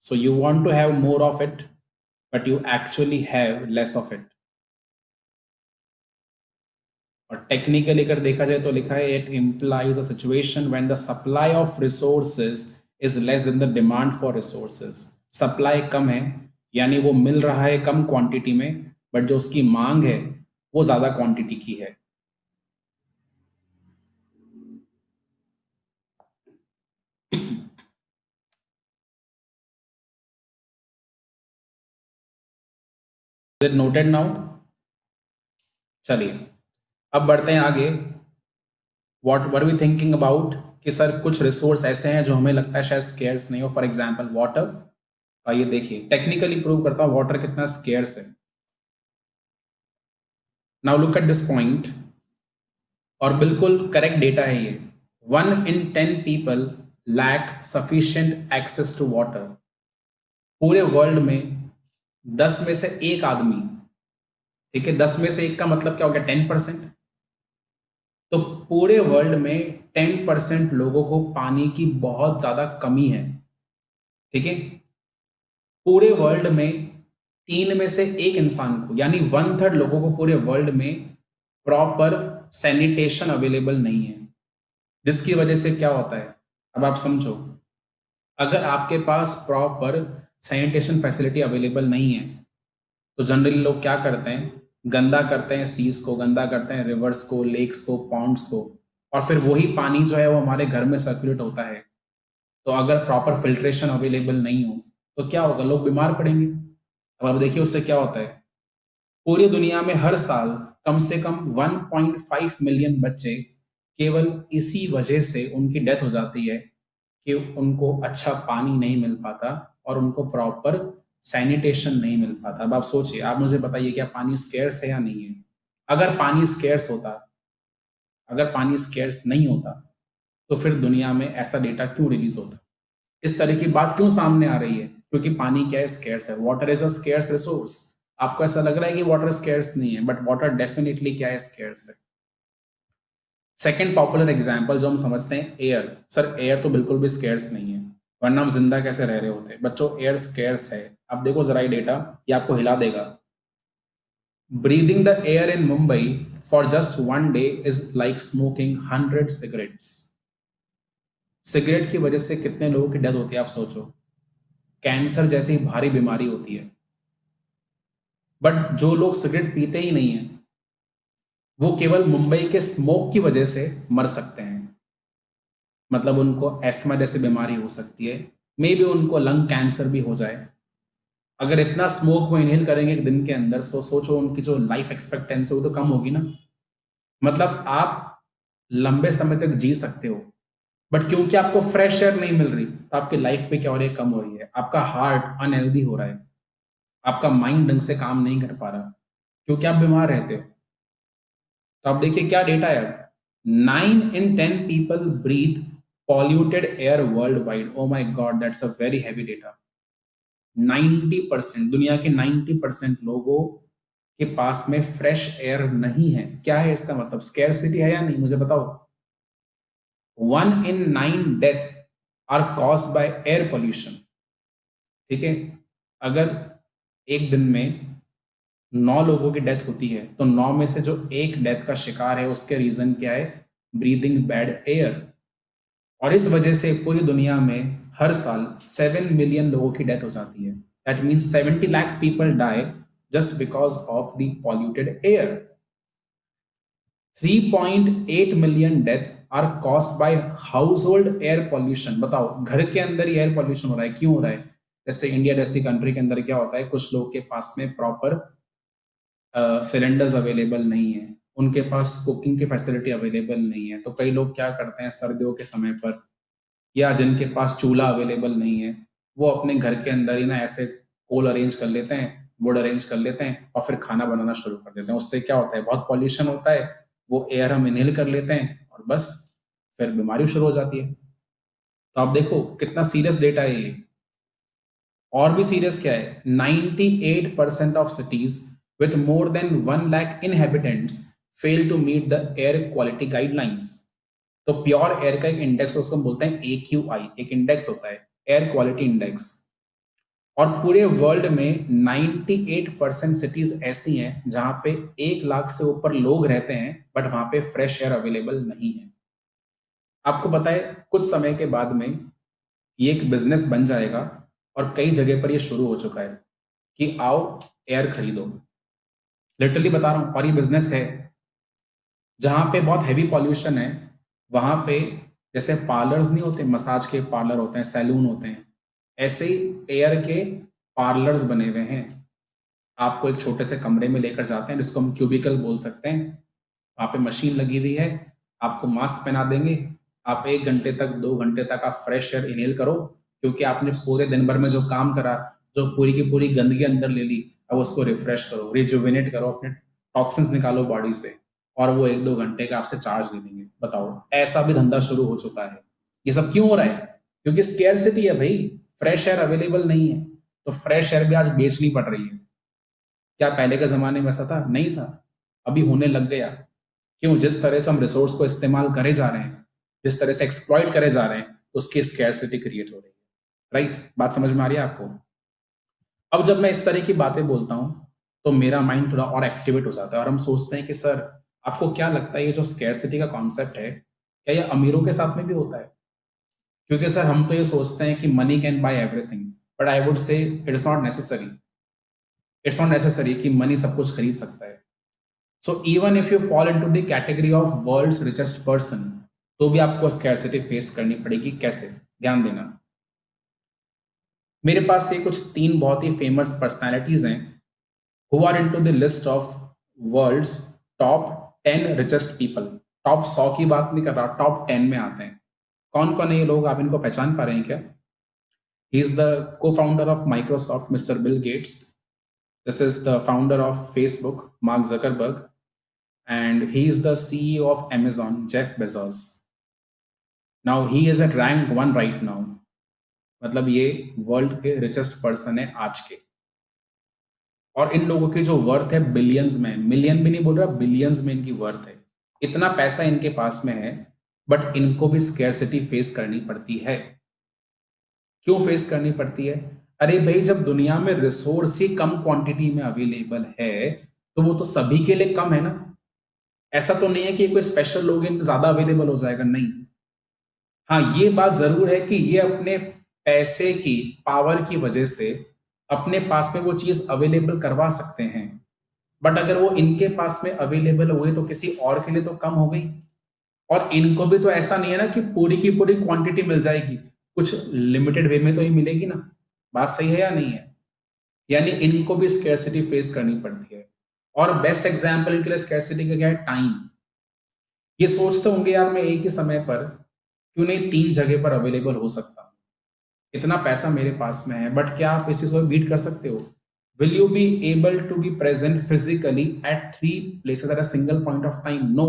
Speaker 1: So you want to have more of it, but you actually have less of it. और technically अगर देखा जाए तो लिखा है it implies a situation when the supply of resources is less than the demand for resources. Supply कम है यानी वो मिल रहा है कम क्वांटिटी में, बट जो उसकी मांग है वो ज्यादा क्वांटिटी की है। Is it noted now? चलिए अब बढ़ते हैं आगे। What were we thinking about कि सर कुछ रिसोर्स ऐसे हैं जो हमें लगता है शायद स्केर्स नहीं हो। For example water. आइए देखिए, टेक्निकली प्रूव करता हूं वाटर कितना स्केर्स है। Now look at this point, और बिल्कुल करेक्ट डेटा है ये। 1 in 10 people lack sufficient access to water. पूरे वर्ल्ड में 10 में से एक आदमी, ठीक है, 10 में से एक का मतलब क्या हो गया? 10%। तो पूरे वर्ल्ड में 10% लोगों को पानी की बहुत ज्यादा कमी है। ठीक है, पूरे वर्ल्ड में 3 में से 1 इंसान को, यानी 1/3 लोगों को पूरे वर्ल्ड में प्रॉपर सैनिटेशन अवेलेबल नहीं है। जिसकी वजह से क्या होता है, अब आप समझो, अगर आपके पास प्रॉपर सैनिटेशन फैसिलिटी अवेलेबल नहीं है तो जनरली लोग क्या करते हैं, गंदा करते हैं, सीज को गंदा करते हैं, रिवर्स को, लेक्स को, पॉन्ड्स को, और फिर वही पानी जो है वो हमारे घर में सर्कुलेट होता है। तो अगर प्रॉपर फिल्ट्रेशन अवेलेबल नहीं हो तो क्या होगा? लोग बीमार पड़ेंगे। अब आप देखिए उससे क्या होता है, पूरी दुनिया में हर साल कम से कम 1.5 मिलियन बच्चे केवल इसी वजह से उनकी डेथ हो जाती है कि उनको अच्छा पानी नहीं मिल पाता और उनको प्रॉपर सैनिटेशन नहीं मिल पाता। अब आप सोचिए, आप मुझे बताइए क्या पानी स्केर्स है या नहीं है? अगर पानी स्केर्स होता, अगर पानी स्केर्स नहीं होता तो फिर दुनिया में ऐसा डेटा क्यों रिलीज होता? इस तरह की बात क्यों सामने आ रही है? क्योंकि पानी क्या है? स्केर्स है। Water is a scarce resource. आपको ऐसा लग रहा है कि वाटर स्केर्स नहीं है, बट वाटर डेफिनेटली क्या है? स्केर्स है। सेकेंड पॉपुलर एग्जाम्पल जो हम समझते हैं, एयर। सर एयर तो बिल्कुल भी स्केर्स नहीं है, वरना हम जिंदा कैसे रह रहे होते? बच्चों एयर स्केर्स है। अब देखो जरा ये डेटा, ये आपको हिला देगा। Breathing the air in Mumbai for just 1 day is like smoking 100 cigarettes। Cigarette की वजह से कितने लोगों की डेथ होती है आप सोचो। कैंसर जैसी भारी बीमारी होती है। बट जो लोग सिगरेट पीते ही नहीं है वो केवल मुंबई के स्मोक की वजह से मर सकते हैं। मतलब उनको एस्थमा जैसी बीमारी हो सकती है, मे बी उनको लंग कैंसर भी हो जाए। अगर इतना स्मोक वो इनहेल करेंगे एक दिन के अंदर, सोचो उनकी जो लाइफ एक्सपेक्टेंसी वो तो कम होगी ना। मतलब आप लंबे समय तक जी सकते हो, बट क्योंकि आपको फ्रेश एयर नहीं मिल रही तो आपकी लाइफ पे क्या हो रही है? कम हो रही है। आपका हार्ट अनहेल्दी हो रहा है, आपका माइंड ढंग से काम नहीं कर पा रहा क्योंकि आप बीमार रहते हो। तो आप देखिए क्या डेटा है। 9 in 10 people breathe polluted air world wide. Oh my god, that's a very heavy data. 90%, दुनिया के 90% लोगों के पास में फ्रेश एयर नहीं है। क्या है इसका मतलब? स्केर्सिटी है या नहीं? मुझे बताओ। 1 in 9 death are cause by air pollution. ठीक है, अगर एक दिन में 9 लोगों की डेथ होती है तो 9 में से जो एक डेथ का शिकार है उसके रीजन क्या है? Breathing bad air. और इस वजह से पूरी दुनिया में हर साल 7 मिलियन लोगों की डेथ हो जाती है। That means 70 lakh people die just because of the polluted air. 3.8 million death are caused by household air pollution. बताओ, घर के अंदर ही एयर पॉल्यूशन हो रहा है, क्यों हो रहा है? जैसे इंडिया जैसी कंट्री के अंदर क्या होता है, कुछ लोग के पास में प्रॉपर सिलेंडर्स अवेलेबल नहीं है, उनके पास कुकिंग की फैसिलिटी अवेलेबल नहीं है, तो कई लोग क्या करते हैं सर्दियों के समय पर, या जिनके पास चूल्हा अवेलेबल नहीं है, वो अपने घर के अंदर ही ना ऐसे कोल अरेंज कर लेते हैं, वुड अरेंज कर लेते हैं और फिर खाना बनाना शुरू कर देते हैं। उससे क्या होता है, बहुत पॉल्यूशन होता है, वो एयर हम इनहेल कर लेते हैं और बस फिर बीमारी शुरू हो जाती है। तो आप देखो कितना सीरियस डेटा है ये। और भी सीरियस क्या है, 98% of cities with more than 1 lakh inhabitants fail to meet the air quality guidelines. तो प्योर एयर का एक इंडेक्स, उसको हम बोलते हैं AQI, एक इंडेक्स होता है एयर क्वालिटी इंडेक्स। और पूरे वर्ल्ड में 98% सिटीज ऐसी हैं जहां पे 1 लाख से ऊपर लोग रहते हैं, बट वहां पे फ्रेश एयर अवेलेबल नहीं है। आपको पता है कुछ समय के बाद में ये एक बिजनेस बन जाएगा, और कई जगह पर ये शुरू हो चुका है कि आओ एयर खरीदो। लिटरली बता रहा हूं, और ये बिजनेस है। जहां पे बहुत हैवी पॉल्यूशन है, वहां पे जैसे पार्लर्स नहीं होते, मसाज के पार्लर होते हैं, सैलून होते हैं, ऐसे ही एयर के पार्लर्स बने हुए हैं। आपको एक छोटे से कमरे में लेकर जाते हैं, जिसको हम क्यूबिकल बोल सकते हैं। वहाँ पे मशीन लगी हुई है, आपको मास्क पहना देंगे, आप 1 घंटे तक 2 घंटे तक आप फ्रेश एयर इनहेल करो, क्योंकि आपने पूरे दिन भर में जो काम करा, जो पूरी की पूरी गंदगी अंदर ले ली, अब उसको रिफ्रेश करो, रिजुविनेट करो, अपने टॉक्सिन्स निकालो बॉडी से, और वो 1-2 घंटे का आपसे चार्ज ले लेंगे। बताओ, ऐसा भी धंधा शुरू हो चुका है। ये सब क्यों हो रहा है? क्योंकि स्केर्सिटी है भाई, फ्रेश एयर अवेलेबल नहीं है, तो फ्रेश एयर भी आज बेचनी पड़ रही है। क्या पहले के जमाने में ऐसा था? नहीं था, अभी होने लग गया। क्यों? जिस तरह से हम रिसोर्स को इस्तेमाल करे जा रहे हैं, जिस तरह से एक्सप्लॉइट करे जा रहे हैं, उसकी स्कैरसिटी क्रिएट हो रही है। राइट? बात समझ में आ रही है आपको? अब जब मैं इस तरह की बातें बोलता हूं, तो मेरा माइंड थोड़ा और एक्टिवेट हो जाता है, और हम सोचते हैं कि सर, आपको क्या लगता है ये जो स्कैरसिटी का कॉन्सेप्ट है, क्या ये अमीरों के साथ में भी होता है? क्योंकि सर हम तो ये सोचते हैं कि money can buy everything, but I would say it is not necessary. It's not necessary कि मनी सब कुछ खरीद सकता है। So even if you fall into the category of world's richest person, तो भी आपको स्कैरसिटी फेस करनी पड़ेगी। कैसे? ध्यान देना। मेरे पास ये कुछ 3 बहुत ही फेमस पर्सनालिटीज हैं who are into the list of world's top 10 richest people. Top 100 की बात नहीं कर रहा, टॉप 10 में आते हैं। कौन कौन है ये लोग? आप इनको पहचान पा रहे हैं क्या? ही इज द को founder of Microsoft, mister Bill Gates. This is the founder of Facebook, mark Zuckerberg. and he is the CEO of Amazon, Jeff Bezos. Now he is at rank 1 right now. मतलब ये world के richest person है आज के। और इन लोगों की जो वर्थ है बिलियंस में, मिलियन भी नहीं बोल रहा, बिलियंस में इनकी वर्थ है। इतना पैसा इनके पास में है, बट इनको भी स्कैरसिटी फेस करनी पड़ती है। क्यों फेस करनी पड़ती है? अरे भाई, जब दुनिया में रिसोर्स ही कम क्वांटिटी में अवेलेबल है, तो वो तो सभी के लिए कम है ना। ऐसा तो नहीं है कि कोई स्पेशल लोग ज्यादा अवेलेबल हो जाएगा, नहीं। हाँ, ये बात जरूर है कि ये अपने पैसे की पावर की वजह से अपने पास में वो चीज अवेलेबल करवा सकते हैं, बट अगर वो इनके पास में अवेलेबल हुए तो किसी और के लिए तो कम हो गई। और इनको भी तो ऐसा नहीं है ना कि पूरी की पूरी क्वांटिटी मिल जाएगी, कुछ लिमिटेड वे में तो ही मिलेगी ना। बात सही है या नहीं है? यानी इनको भी स्कैरसिटी फेस करनी पड़ती है। और बेस्ट एग्जाम्पल इनके लिए स्कैरसिटी का क्या है? टाइम। ये सोचते होंगे यार, मैं एक ही समय पर क्यों नहीं 3 जगह पर अवेलेबल हो सकता हूँ, इतना पैसा मेरे पास में है, बट क्या आप इस चीज को बीट कर सकते हो? Will you be able to be present physically at 3 places at a single point of time? No.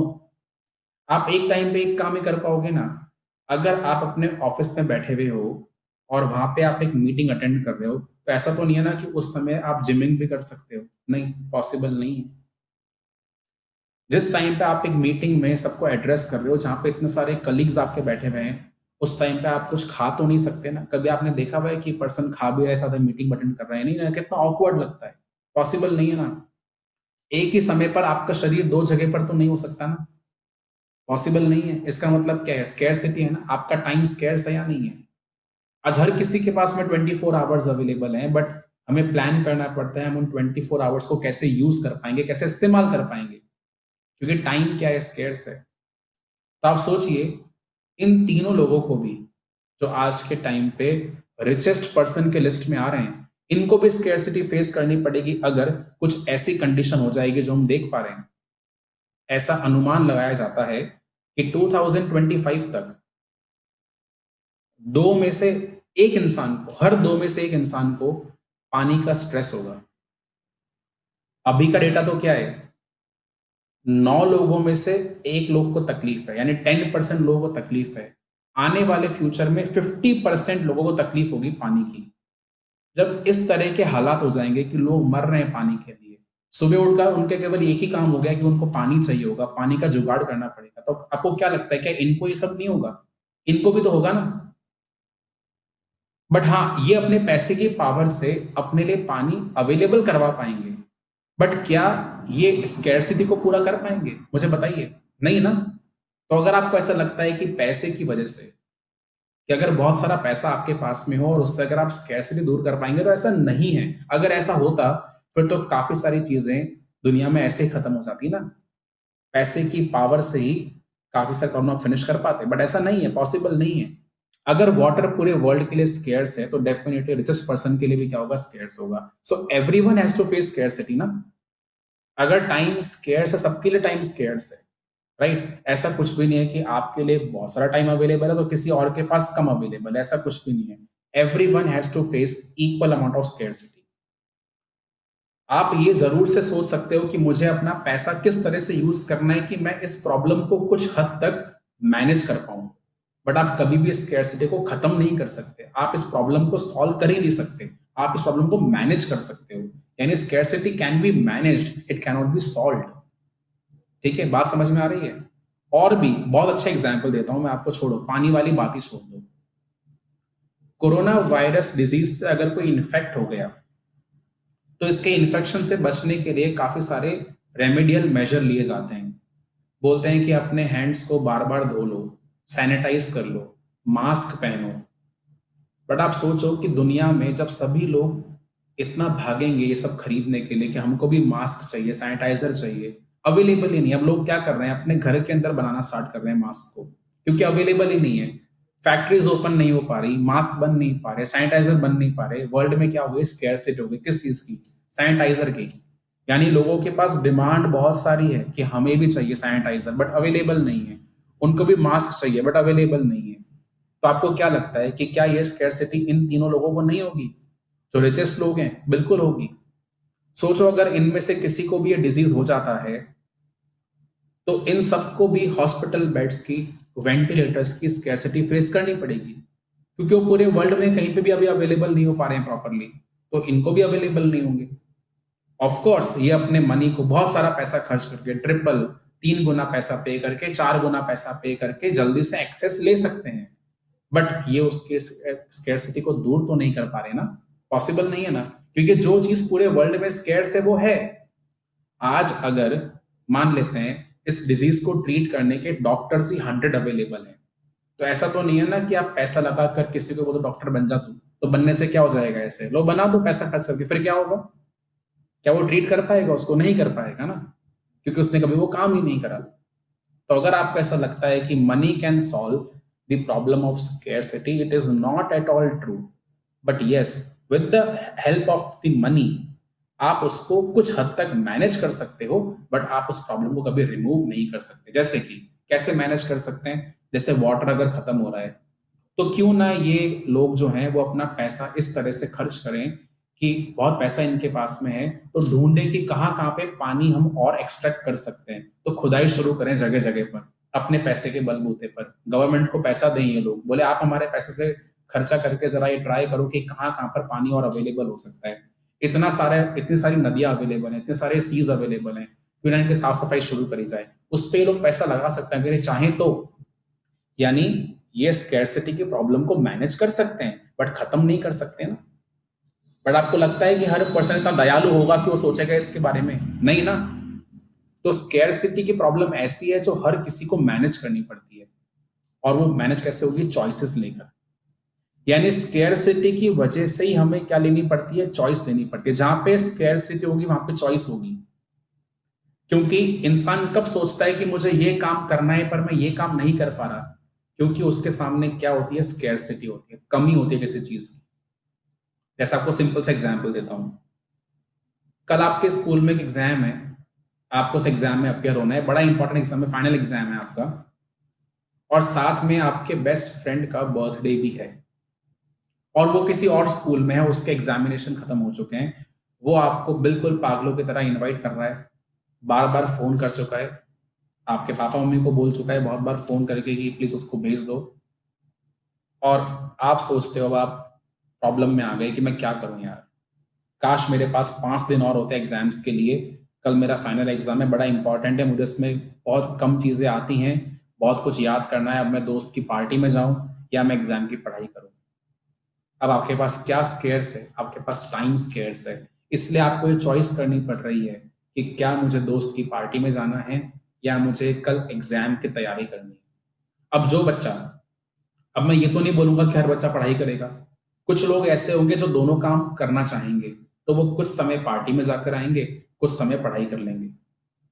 Speaker 1: आप एक टाइम पे एक काम ही कर पाओगे ना। अगर आप अपने ऑफिस में बैठे हुए हो और वहां पे आप एक मीटिंग अटेंड कर रहे हो, तो ऐसा तो नहीं है ना कि उस समय आप जिमिंग भी कर सकते हो। नहीं, पॉसिबल नहीं है। जिस टाइम पे आप एक मीटिंग में सबको एड्रेस कर रहे हो, जहां पे इतने सारे कलीग्स आपके बैठे हुए हैं, उस टाइम पे आप कुछ खा तो नहीं सकते ना। कभी आपने देखा हुआ है कि पर्सन खा भी रहा है, साथ मीटिंग अटेंड कर रहा है? नहीं ना, कितना ऑकवर्ड लगता है। पॉसिबल नहीं है ना। एक ही समय पर आपका शरीर 2 जगह पर तो नहीं हो सकता ना। पॉसिबल नहीं है। इसका मतलब क्या है? स्कैरसिटी है ना। आपका टाइम स्कैर्स है या नहीं है? आज हर किसी के पास में 24 आवर्स अवेलेबल है, बट हमें प्लान करना पड़ता है हम उन 24 आवर्स को कैसे यूज कर पाएंगे, कैसे इस्तेमाल कर पाएंगे, क्योंकि टाइम क्या है, स्केर्स है। तो आप सोचिए इन तीनों लोगों को भी जो आज के टाइम पे रिचेस्ट पर्सन के लिस्ट में आ रहे हैं, इनको भी स्केर्सिटी फेस करनी पड़ेगी अगर कुछ ऐसी कंडीशन हो जाएगी जो हम देख पा रहे हैं। ऐसा अनुमान लगाया जाता है कि 2025 तक दो में से एक इंसान को, हर दो में से एक इंसान को पानी का स्ट्रेस होगा। अभी का डेटा तो क्या है, 9 लोगों में से एक लोग को तकलीफ है, यानी 10% लोगों को तकलीफ है। आने वाले फ्यूचर में 50% लोगों को तकलीफ होगी पानी की। जब इस तरह के हालात हो जाएंगे कि लोग मर रहे हैं पानी के लिए, सुबह उठकर उनके केवल एक ही काम हो गया कि उनको पानी चाहिए होगा, पानी का जुगाड़ करना पड़ेगा, तो आपको क्या लगता है क्या इनको ये सब नहीं होगा? इनको भी तो होगा ना। बट हाँ, ये अपने पैसे की पावर से अपने लिए पानी अवेलेबल करवा पाएंगे, बट क्या ये स्कैरसिटी को पूरा कर पाएंगे? मुझे बताइए, नहीं ना। तो अगर आपको ऐसा लगता है कि पैसे की वजह से, कि अगर बहुत सारा पैसा आपके पास में हो और उससे अगर आप स्कैरसिटी दूर कर पाएंगे, तो ऐसा नहीं है। अगर ऐसा होता फिर तो काफी सारी चीजें दुनिया में ऐसे ही खत्म हो जाती ना। पैसे की पावर से ही काफी सारे प्रॉब्लम आप फिनिश कर पाते, बट ऐसा नहीं है, पॉसिबल नहीं है। अगर वाटर पूरे वर्ल्ड के लिए स्केर्स है तो डेफिनेटली रिचेस्ट पर्सन के लिए भी क्या होगा, स्केर्स होगा। So everyone has to face scarcity ना। अगर टाइम स्केर्स है, सबके लिए टाइम स्केर्स है, राइट? ऐसा कुछ भी नहीं है कि आपके लिए बहुत सारा टाइम अवेलेबल है तो किसी और के पास कम अवेलेबल है, ऐसा कुछ भी नहीं है। Everyone has to face equal amount of scarcity. आप ये जरूर से सोच सकते हो कि मुझे अपना पैसा किस तरह से यूज करना है कि मैं इस प्रॉब्लम को कुछ हद तक मैनेज कर पाऊं, बट आप कभी भी स्कैरसिटी को खत्म नहीं कर सकते। आप इस प्रॉब्लम को सॉल्व कर ही नहीं सकते, आप इस प्रॉब्लम को मैनेज कर सकते हो। यानी scarcity can be managed, it can not be solved. ठीक है, बात समझ में आ रही है? और भी बहुत अच्छा एग्जाम्पल देता हूं मैं आपको, छोड़ो पानी वाली बात ही छोड़ दो। कोरोना वायरस डिजीज से अगर कोई इन्फेक्ट हो गया तो इसके इन्फेक्शन से बचने के लिए काफी सारे रेमेडियल मेजर लिए जाते हैं। बोलते हैं कि अपने हैंड्स को बार बार धो लो, सैनिटाइज कर लो, मास्क पहनो। बट आप सोचो कि दुनिया में जब सभी लोग इतना भागेंगे ये सब खरीदने के लिए कि हमको भी मास्क चाहिए, सैनिटाइजर चाहिए, अवेलेबल ही नहीं। अब लोग क्या कर रहे हैं, अपने घर के अंदर बनाना स्टार्ट कर रहे हैं मास्क को, क्योंकि अवेलेबल ही नहीं है। फैक्ट्रीज ओपन नहीं हो पा रही, मास्क बन नहीं पा रहे, सैनिटाइजर बन नहीं पा रहे। वर्ल्ड में क्या हो गई, स्कैरसिटी हो गई, किस चीज की? सैनिटाइजर की। यानी लोगों के पास डिमांड बहुत सारी है कि हमें भी चाहिए सैनिटाइजर, बट अवेलेबल नहीं है। उनको भी मास्क चाहिए, बट अवेलेबल नहीं है। तो आपको क्या लगता है कि क्या ये स्कैरसिटी इन तीनों लोगों को नहीं होगी? जो रिचेस्ट लोग हैं, बिल्कुल होगी। सोचो अगर इनमें से किसी को भी ये डिजीज हो जाता है तो इन सबको भी हॉस्पिटल बेड्स की, वेंटिलेटर्स की स्कैरसिटी फेस करनी पड़ेगी, क्योंकि वो पूरे वर्ल्ड में कहीं पे भी अभी अवेलेबल नहीं हो पा रहे हैं प्रॉपरली। तो इनको भी अवेलेबल नहीं होंगे। ऑफ कोर्स ये अपने मनी को बहुत सारा पैसा खर्च करके, ट्रिपल 3 गुना पैसा पे करके, 4 गुना पैसा पे करके जल्दी से एक्सेस ले सकते हैं, बट ये उसके स्केर्सिटी को दूर तो नहीं कर पा रहे ना। पॉसिबल नहीं है ना, क्योंकि जो चीज पूरे वर्ल्ड में स्केर्स है वो है। आज अगर मान लेते हैं इस डिजीज को ट्रीट करने के डॉक्टर्स ही 100 अवेलेबल हैं, तो ऐसा तो नहीं है ना कि आप पैसा लगा कर किसी को बोलो डॉक्टर बन जा तू, तो बनने से क्या हो जाएगा? ऐसे लो बना दो पैसा खर्च करके, फिर क्या होगा? क्या वो ट्रीट कर पाएगा? उसको नहीं कर पाएगा ना, क्योंकि उसने कभी वो काम ही नहीं करा। तो अगर आपको ऐसा लगता है कि money can solve the problem of scarcity, it is not at all true. But yes, with the help of the money आप उसको कुछ हद तक मैनेज कर सकते हो, बट आप उस प्रॉब्लम को कभी रिमूव नहीं कर सकते। जैसे कि कैसे मैनेज कर सकते हैं? जैसे वाटर अगर खत्म हो रहा है तो क्यों ना ये लोग जो हैं वो अपना पैसा इस तरह से खर्च करें कि बहुत पैसा इनके पास में है तो ढूंढें कि कहाँ कहाँ पे पानी हम और एक्सट्रैक्ट कर सकते हैं, तो खुदाई शुरू करें जगह जगह पर अपने पैसे के बलबूते पर। गवर्नमेंट को पैसा दें ये लोग, बोले आप हमारे पैसे से खर्चा करके जरा ये ट्राई करो कि कहाँ कहाँ पर पानी और अवेलेबल हो सकता है। इतनी सारी नदियां अवेलेबल हैं, इतने सारे सीज अवेलेबल हैं, क्यों ना इनकी साफ सफाई शुरू करी जाए। उस पर लोग पैसा लगा सकते हैं अगर ये चाहें तो। यानी ये स्कैरसिटी की प्रॉब्लम को मैनेज कर सकते हैं, बट खत्म नहीं कर सकते ना। बट आपको लगता है कि हर पर्सन इतना दयालु होगा कि वो सोचेगा इसके बारे में? नहीं ना। तो स्कैरसिटी की प्रॉब्लम ऐसी है जो हर किसी को मैनेज करनी पड़ती है, और वो मैनेज कैसे होगी? चॉइसेस लेकर। यानी स्केर्सिटी की वजह से ही हमें क्या लेनी पड़ती है, चॉइस लेनी पड़ती है। जहां पे स्केर्सिटी होगी वहां पे चॉइस होगी। क्योंकि इंसान कब सोचता है कि मुझे ये काम करना है पर मैं ये काम नहीं कर पा रहा, क्योंकि उसके सामने क्या होती है, स्केर्सिटी होती है, कमी होती है किसी चीज की। जैसे आपको सिंपल सा एग्जांपल देता हूं। कल आपके स्कूल में एक एग्जाम है, आपको उस एग्जाम में अपियर होना है, बड़ा इंपॉर्टेंट एग्जाम है, फाइनल एग्जाम है आपका, और साथ में आपके बेस्ट फ्रेंड का बर्थडे भी है, और वो किसी और स्कूल में है, उसके एग्जामिनेशन खत्म हो चुके हैं, वो आपको बिल्कुल पागलों की तरह इनवाइट कर रहा है, बार बार फोन कर चुका है, आपके पापा मम्मी को बोल चुका है बहुत बार फोन करके कि प्लीज उसको भेज दो, और आप सोचते हो अब आप प्रॉब्लम में आ गए कि मैं क्या करूं यार, काश मेरे पास 5 दिन और होते एग्जाम्स के लिए, कल मेरा फाइनल एग्जाम है, बड़ा इंपॉर्टेंट है, मुझे इसमें बहुत कम चीजें आती हैं, बहुत कुछ याद करना है, अब मैं दोस्त की पार्टी में जाऊं या मैं एग्जाम की पढ़ाई करूं। अब आपके पास क्या स्केर्स है, आपके पास टाइम स्केर्स है, इसलिए आपको ये चॉइस करनी पड़ रही है कि क्या मुझे दोस्त की पार्टी में जाना है या मुझे कल एग्जाम की तैयारी करनी है। अब जो बच्चा, अब मैं ये तो नहीं बोलूंगा कि हर बच्चा पढ़ाई करेगा, कुछ लोग ऐसे होंगे जो दोनों काम करना चाहेंगे, तो वो कुछ समय पार्टी में जाकर आएंगे, कुछ समय पढ़ाई कर लेंगे।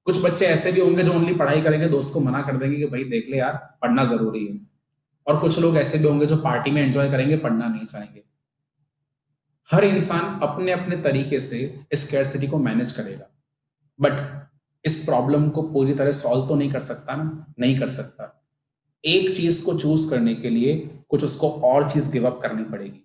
Speaker 1: कुछ बच्चे ऐसे भी होंगे जो ओनली पढ़ाई करेंगे, दोस्त को मना कर देंगे कि भाई देख ले यार पढ़ना जरूरी है। और कुछ लोग ऐसे भी होंगे जो पार्टी में एंजॉय करेंगे, पढ़ना नहीं चाहेंगे। हर इंसान अपने अपने तरीके से स्कैरसिटी को मैनेज करेगा, बट इस प्रॉब्लम को पूरी तरह सॉल्व तो नहीं कर सकता ना, नहीं कर सकता। एक चीज को चूज करने के लिए कुछ उसको और चीज गिव अप करनी पड़ेगी।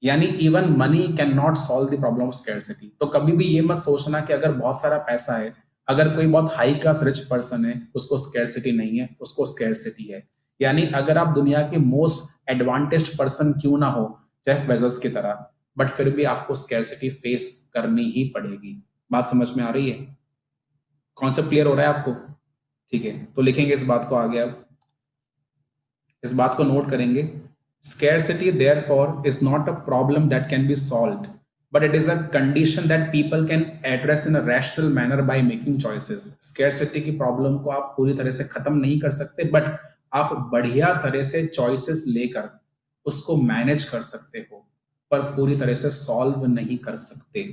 Speaker 1: यानी even money can not solve the problem of scarcity. तो कभी भी ये मत सोचना कि अगर बहुत सारा पैसा है, अगर कोई बहुत हाई क्लास रिच पर्सन है, उसको स्कैरसिटी नहीं है, उसको स्कैरसिटी है। यानी अगर आप दुनिया के मोस्ट एडवांटेज्ड पर्सन क्यों ना हो, जेफ बेजोस की तरह, बट फिर भी आपको स्कैरसिटी फेस करनी ही पड़ेगी। बात समझ में आ रही है? कॉन्सेप्ट क्लियर हो रहा है आपको? ठीक है, तो लिखेंगे इस बात को आगे। अब इस बात को नोट करेंगे। Scarcity, therefore, is not a problem that can be solved, but it is a condition that people can address in a rational manner by making choices. Scarcity की प्रॉब्लम को आप पूरी तरह से खत्म नहीं कर सकते, बट आप बढ़िया तरह से चॉइसेस लेकर उसको मैनेज कर सकते हो, पर पूरी तरह से सॉल्व नहीं कर सकते।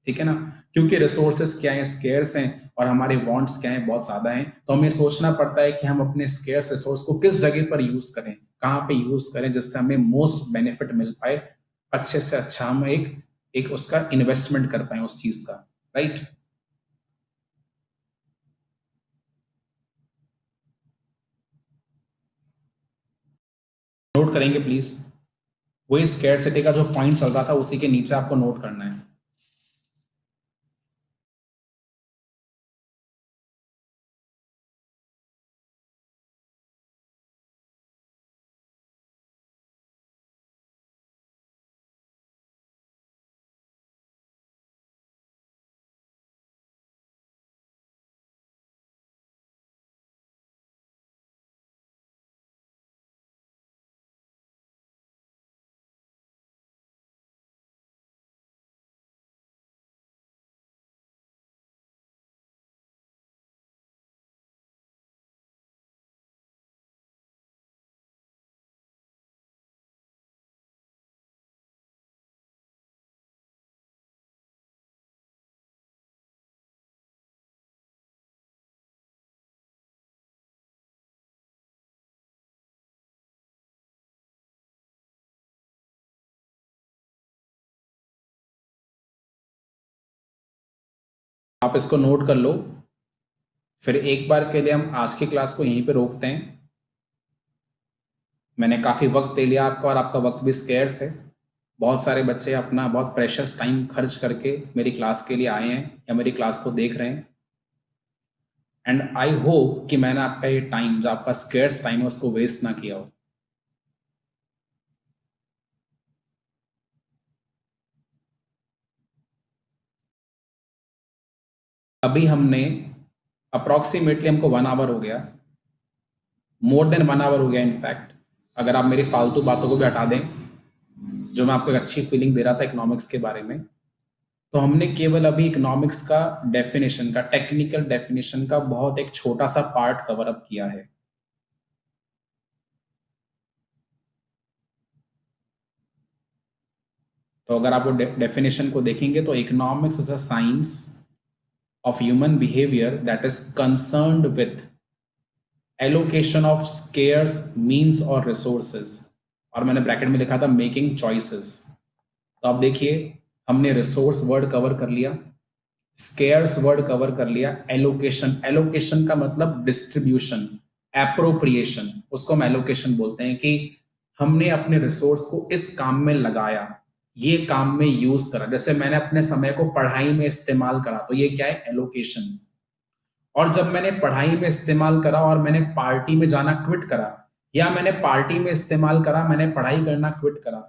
Speaker 1: ठीक है ना? क्योंकि रिसोर्सेस क्या है, स्केर्स हैं, और हमारे वांट्स क्या है, बहुत ज्यादा हैं। तो हमें सोचना पड़ता है कि हम अपने स्केर्स रिसोर्स को किस जगह पर यूज करें, कहाँ पे यूज करें, जिससे हमें मोस्ट बेनिफिट मिल पाए, अच्छे से अच्छा हम एक एक उसका इन्वेस्टमेंट कर पाए उस चीज का। राइट? नोट करेंगे प्लीज। वही स्केर्सिटी का जो पॉइंट चल रहा था उसी के नीचे आपको नोट करना है। आप इसको नोट कर लो। फिर एक बार के लिए हम आज की क्लास को यहीं पे रोकते हैं। मैंने काफ़ी वक्त ले लिया आपका, और आपका वक्त भी स्केर्स है। बहुत सारे बच्चे अपना बहुत प्रेशियस टाइम खर्च करके मेरी क्लास के लिए आए हैं या मेरी क्लास को देख रहे हैं, एंड आई होप कि मैंने आपका ये टाइम, जो आपका स्केर्स टाइम है, उसको वेस्ट ना किया हो। अभी हमने अप्रॉक्सीमेटली, हमको 1 आवर हो गया, मोर देन 1 आवर हो गया इनफैक्ट, अगर आप मेरी फालतू बातों को भी हटा दें, जो मैं आपको एक अच्छी फीलिंग दे रहा था इकोनॉमिक्स के बारे में। तो हमने केवल अभी इकोनॉमिक्स का डेफिनेशन का, टेक्निकल डेफिनेशन का बहुत एक छोटा सा पार्ट कवर अप किया है। तो अगर आप वो डेफिनेशन को देखेंगे तो economics is a science of human behaviour that is concerned with allocation of scarce means और रिसोर्सेज, और मैंने ब्रैकेट में लिखा था मेकिंग चॉइसेस। तो आप देखिए, हमने रिसोर्स वर्ड कवर कर लिया, स्केयर्स वर्ड कवर कर लिया, एलोकेशन, एलोकेशन का मतलब डिस्ट्रीब्यूशन, एप्रोप्रिएशन, उसको हम एलोकेशन बोलते हैं कि हमने अपने रिसोर्स को इस काम में लगाया, ये काम में यूज करा। जैसे मैंने अपने समय को पढ़ाई में इस्तेमाल करा, तो ये क्या है, एलोकेशन। और जब मैंने पढ़ाई में इस्तेमाल करा और मैंने पार्टी में जाना क्विट करा, या मैंने पार्टी में इस्तेमाल करा, मैंने पढ़ाई करना क्विट करा,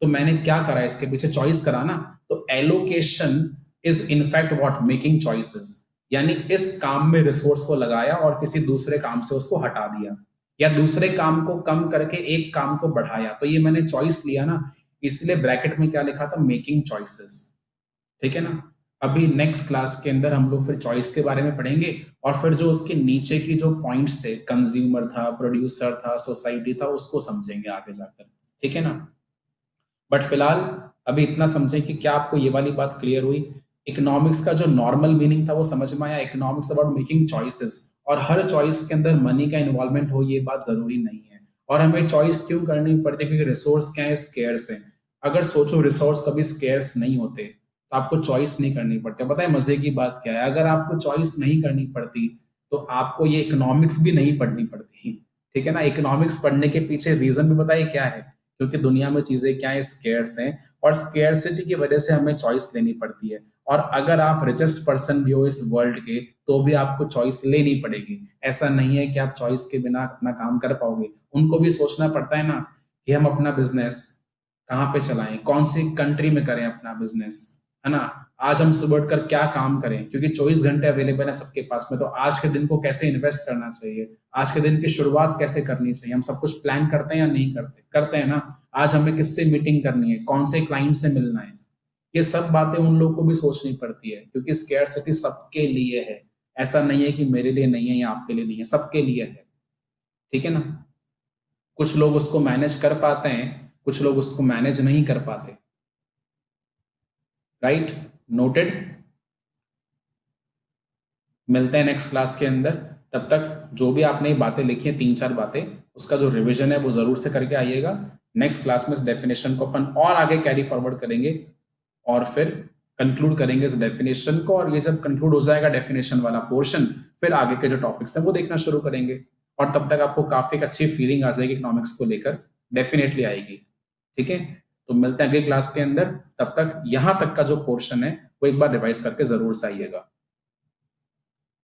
Speaker 1: तो मैंने क्या करा, इसके पीछे चॉइस करा ना। तो allocation is in fact what making choices, यानी इस काम में रिसोर्स को लगाया और किसी दूसरे काम से उसको हटा दिया, या दूसरे काम को कम करके एक काम को बढ़ाया, तो ये मैंने चॉइस लिया ना। इसलिए ब्रैकेट में क्या लिखा था, मेकिंग चॉइसेस। ठीक है ना। अभी नेक्स्ट क्लास के अंदर हम लोग फिर चॉइस के बारे में पढ़ेंगे, और फिर जो उसके नीचे की जो पॉइंट्स थे, कंज्यूमर था, प्रोड्यूसर था, सोसाइटी था, उसको समझेंगे आगे जाकर। ठीक है ना। बट फिलहाल अभी इतना समझें कि क्या आपको ये वाली बात क्लियर हुई, इकोनॉमिक्स का जो नॉर्मल मीनिंग था वो समझ में आया। इकोनॉमिक्स अबाउट मेकिंग चॉइसेस, और हर चॉइस के अंदर मनी का इन्वॉल्वमेंट हो ये बात जरूरी नहीं है। और हमें चॉइस क्यों करनी पड़ती है, क्योंकि रिसोर्स क्या है, स्केर्स है। अगर सोचो रिसोर्स कभी स्केर्स नहीं होते तो आपको चॉइस नहीं करनी पड़ती। पता है मजे की बात क्या है, अगर आपको चॉइस नहीं करनी पड़ती तो आपको ये इकोनॉमिक्स भी नहीं पढ़नी पड़ती। ठीक है ना। इकोनॉमिक्स पढ़ने के पीछे रीजन भी बताइए क्या है, क्योंकि दुनिया में चीजें क्या है, स्केर्स हैं, और स्केर्सिटी की वजह से हमें चॉइस लेनी पड़ती है। और अगर आप रिचेस्ट पर्सन भी हो इस वर्ल्ड के, तो भी आपको चॉइस लेनी पड़ेगी। ऐसा नहीं है कि आप चॉइस के बिना अपना काम कर पाओगे। उनको भी सोचना पड़ता है ना कि हम अपना बिजनेस कहाँ पे चलाएं, कौन सी कंट्री में करें अपना बिजनेस, है ना। आज हम सुबह उठकर क्या काम करें, क्योंकि 24 घंटे अवेलेबल है सबके पास में। तो आज के दिन को कैसे इन्वेस्ट करना चाहिए, आज के दिन की शुरुआत कैसे करनी चाहिए, हम सब कुछ प्लान करते हैं या नहीं करते, करते हैं ना। आज हमें किससे मीटिंग करनी है, कौन से क्लाइंट से मिलना है, ये सब बातें उन लोगों को भी सोचनी पड़ती है, क्योंकि स्केर्सिटी सबके लिए है। ऐसा नहीं है कि मेरे लिए नहीं है या आपके लिए नहीं है, सबके लिए है। ठीक है ना। कुछ लोग उसको मैनेज कर पाते हैं, कुछ लोग उसको मैनेज नहीं कर पाते। Right, noted. मिलते हैं नेक्स्ट क्लास के अंदर। तब तक जो भी आपने बातें लिखी हैं, 3-4 बातें, उसका जो रिवीजन है वो जरूर से करके आइएगा। नेक्स्ट क्लास में इस डेफिनेशन को अपन और आगे कैरी फॉरवर्ड करेंगे, और फिर कंक्लूड करेंगे इस डेफिनेशन को। और ये जब कंक्लूड हो जाएगा डेफिनेशन वाला पोर्शन, फिर आगे के जो टॉपिक्स हैं वो देखना शुरू करेंगे। और तब तक आपको काफी एक अच्छी फीलिंग आ जाएगी इकोनॉमिक्स को लेकर, डेफिनेटली आएगी। ठीक है। तो मिलते हैं अगली क्लास के अंदर। तब तक यहाँ तक का जो पोर्शन है वो एक बार रिवाइज करके जरूर से आइएगा।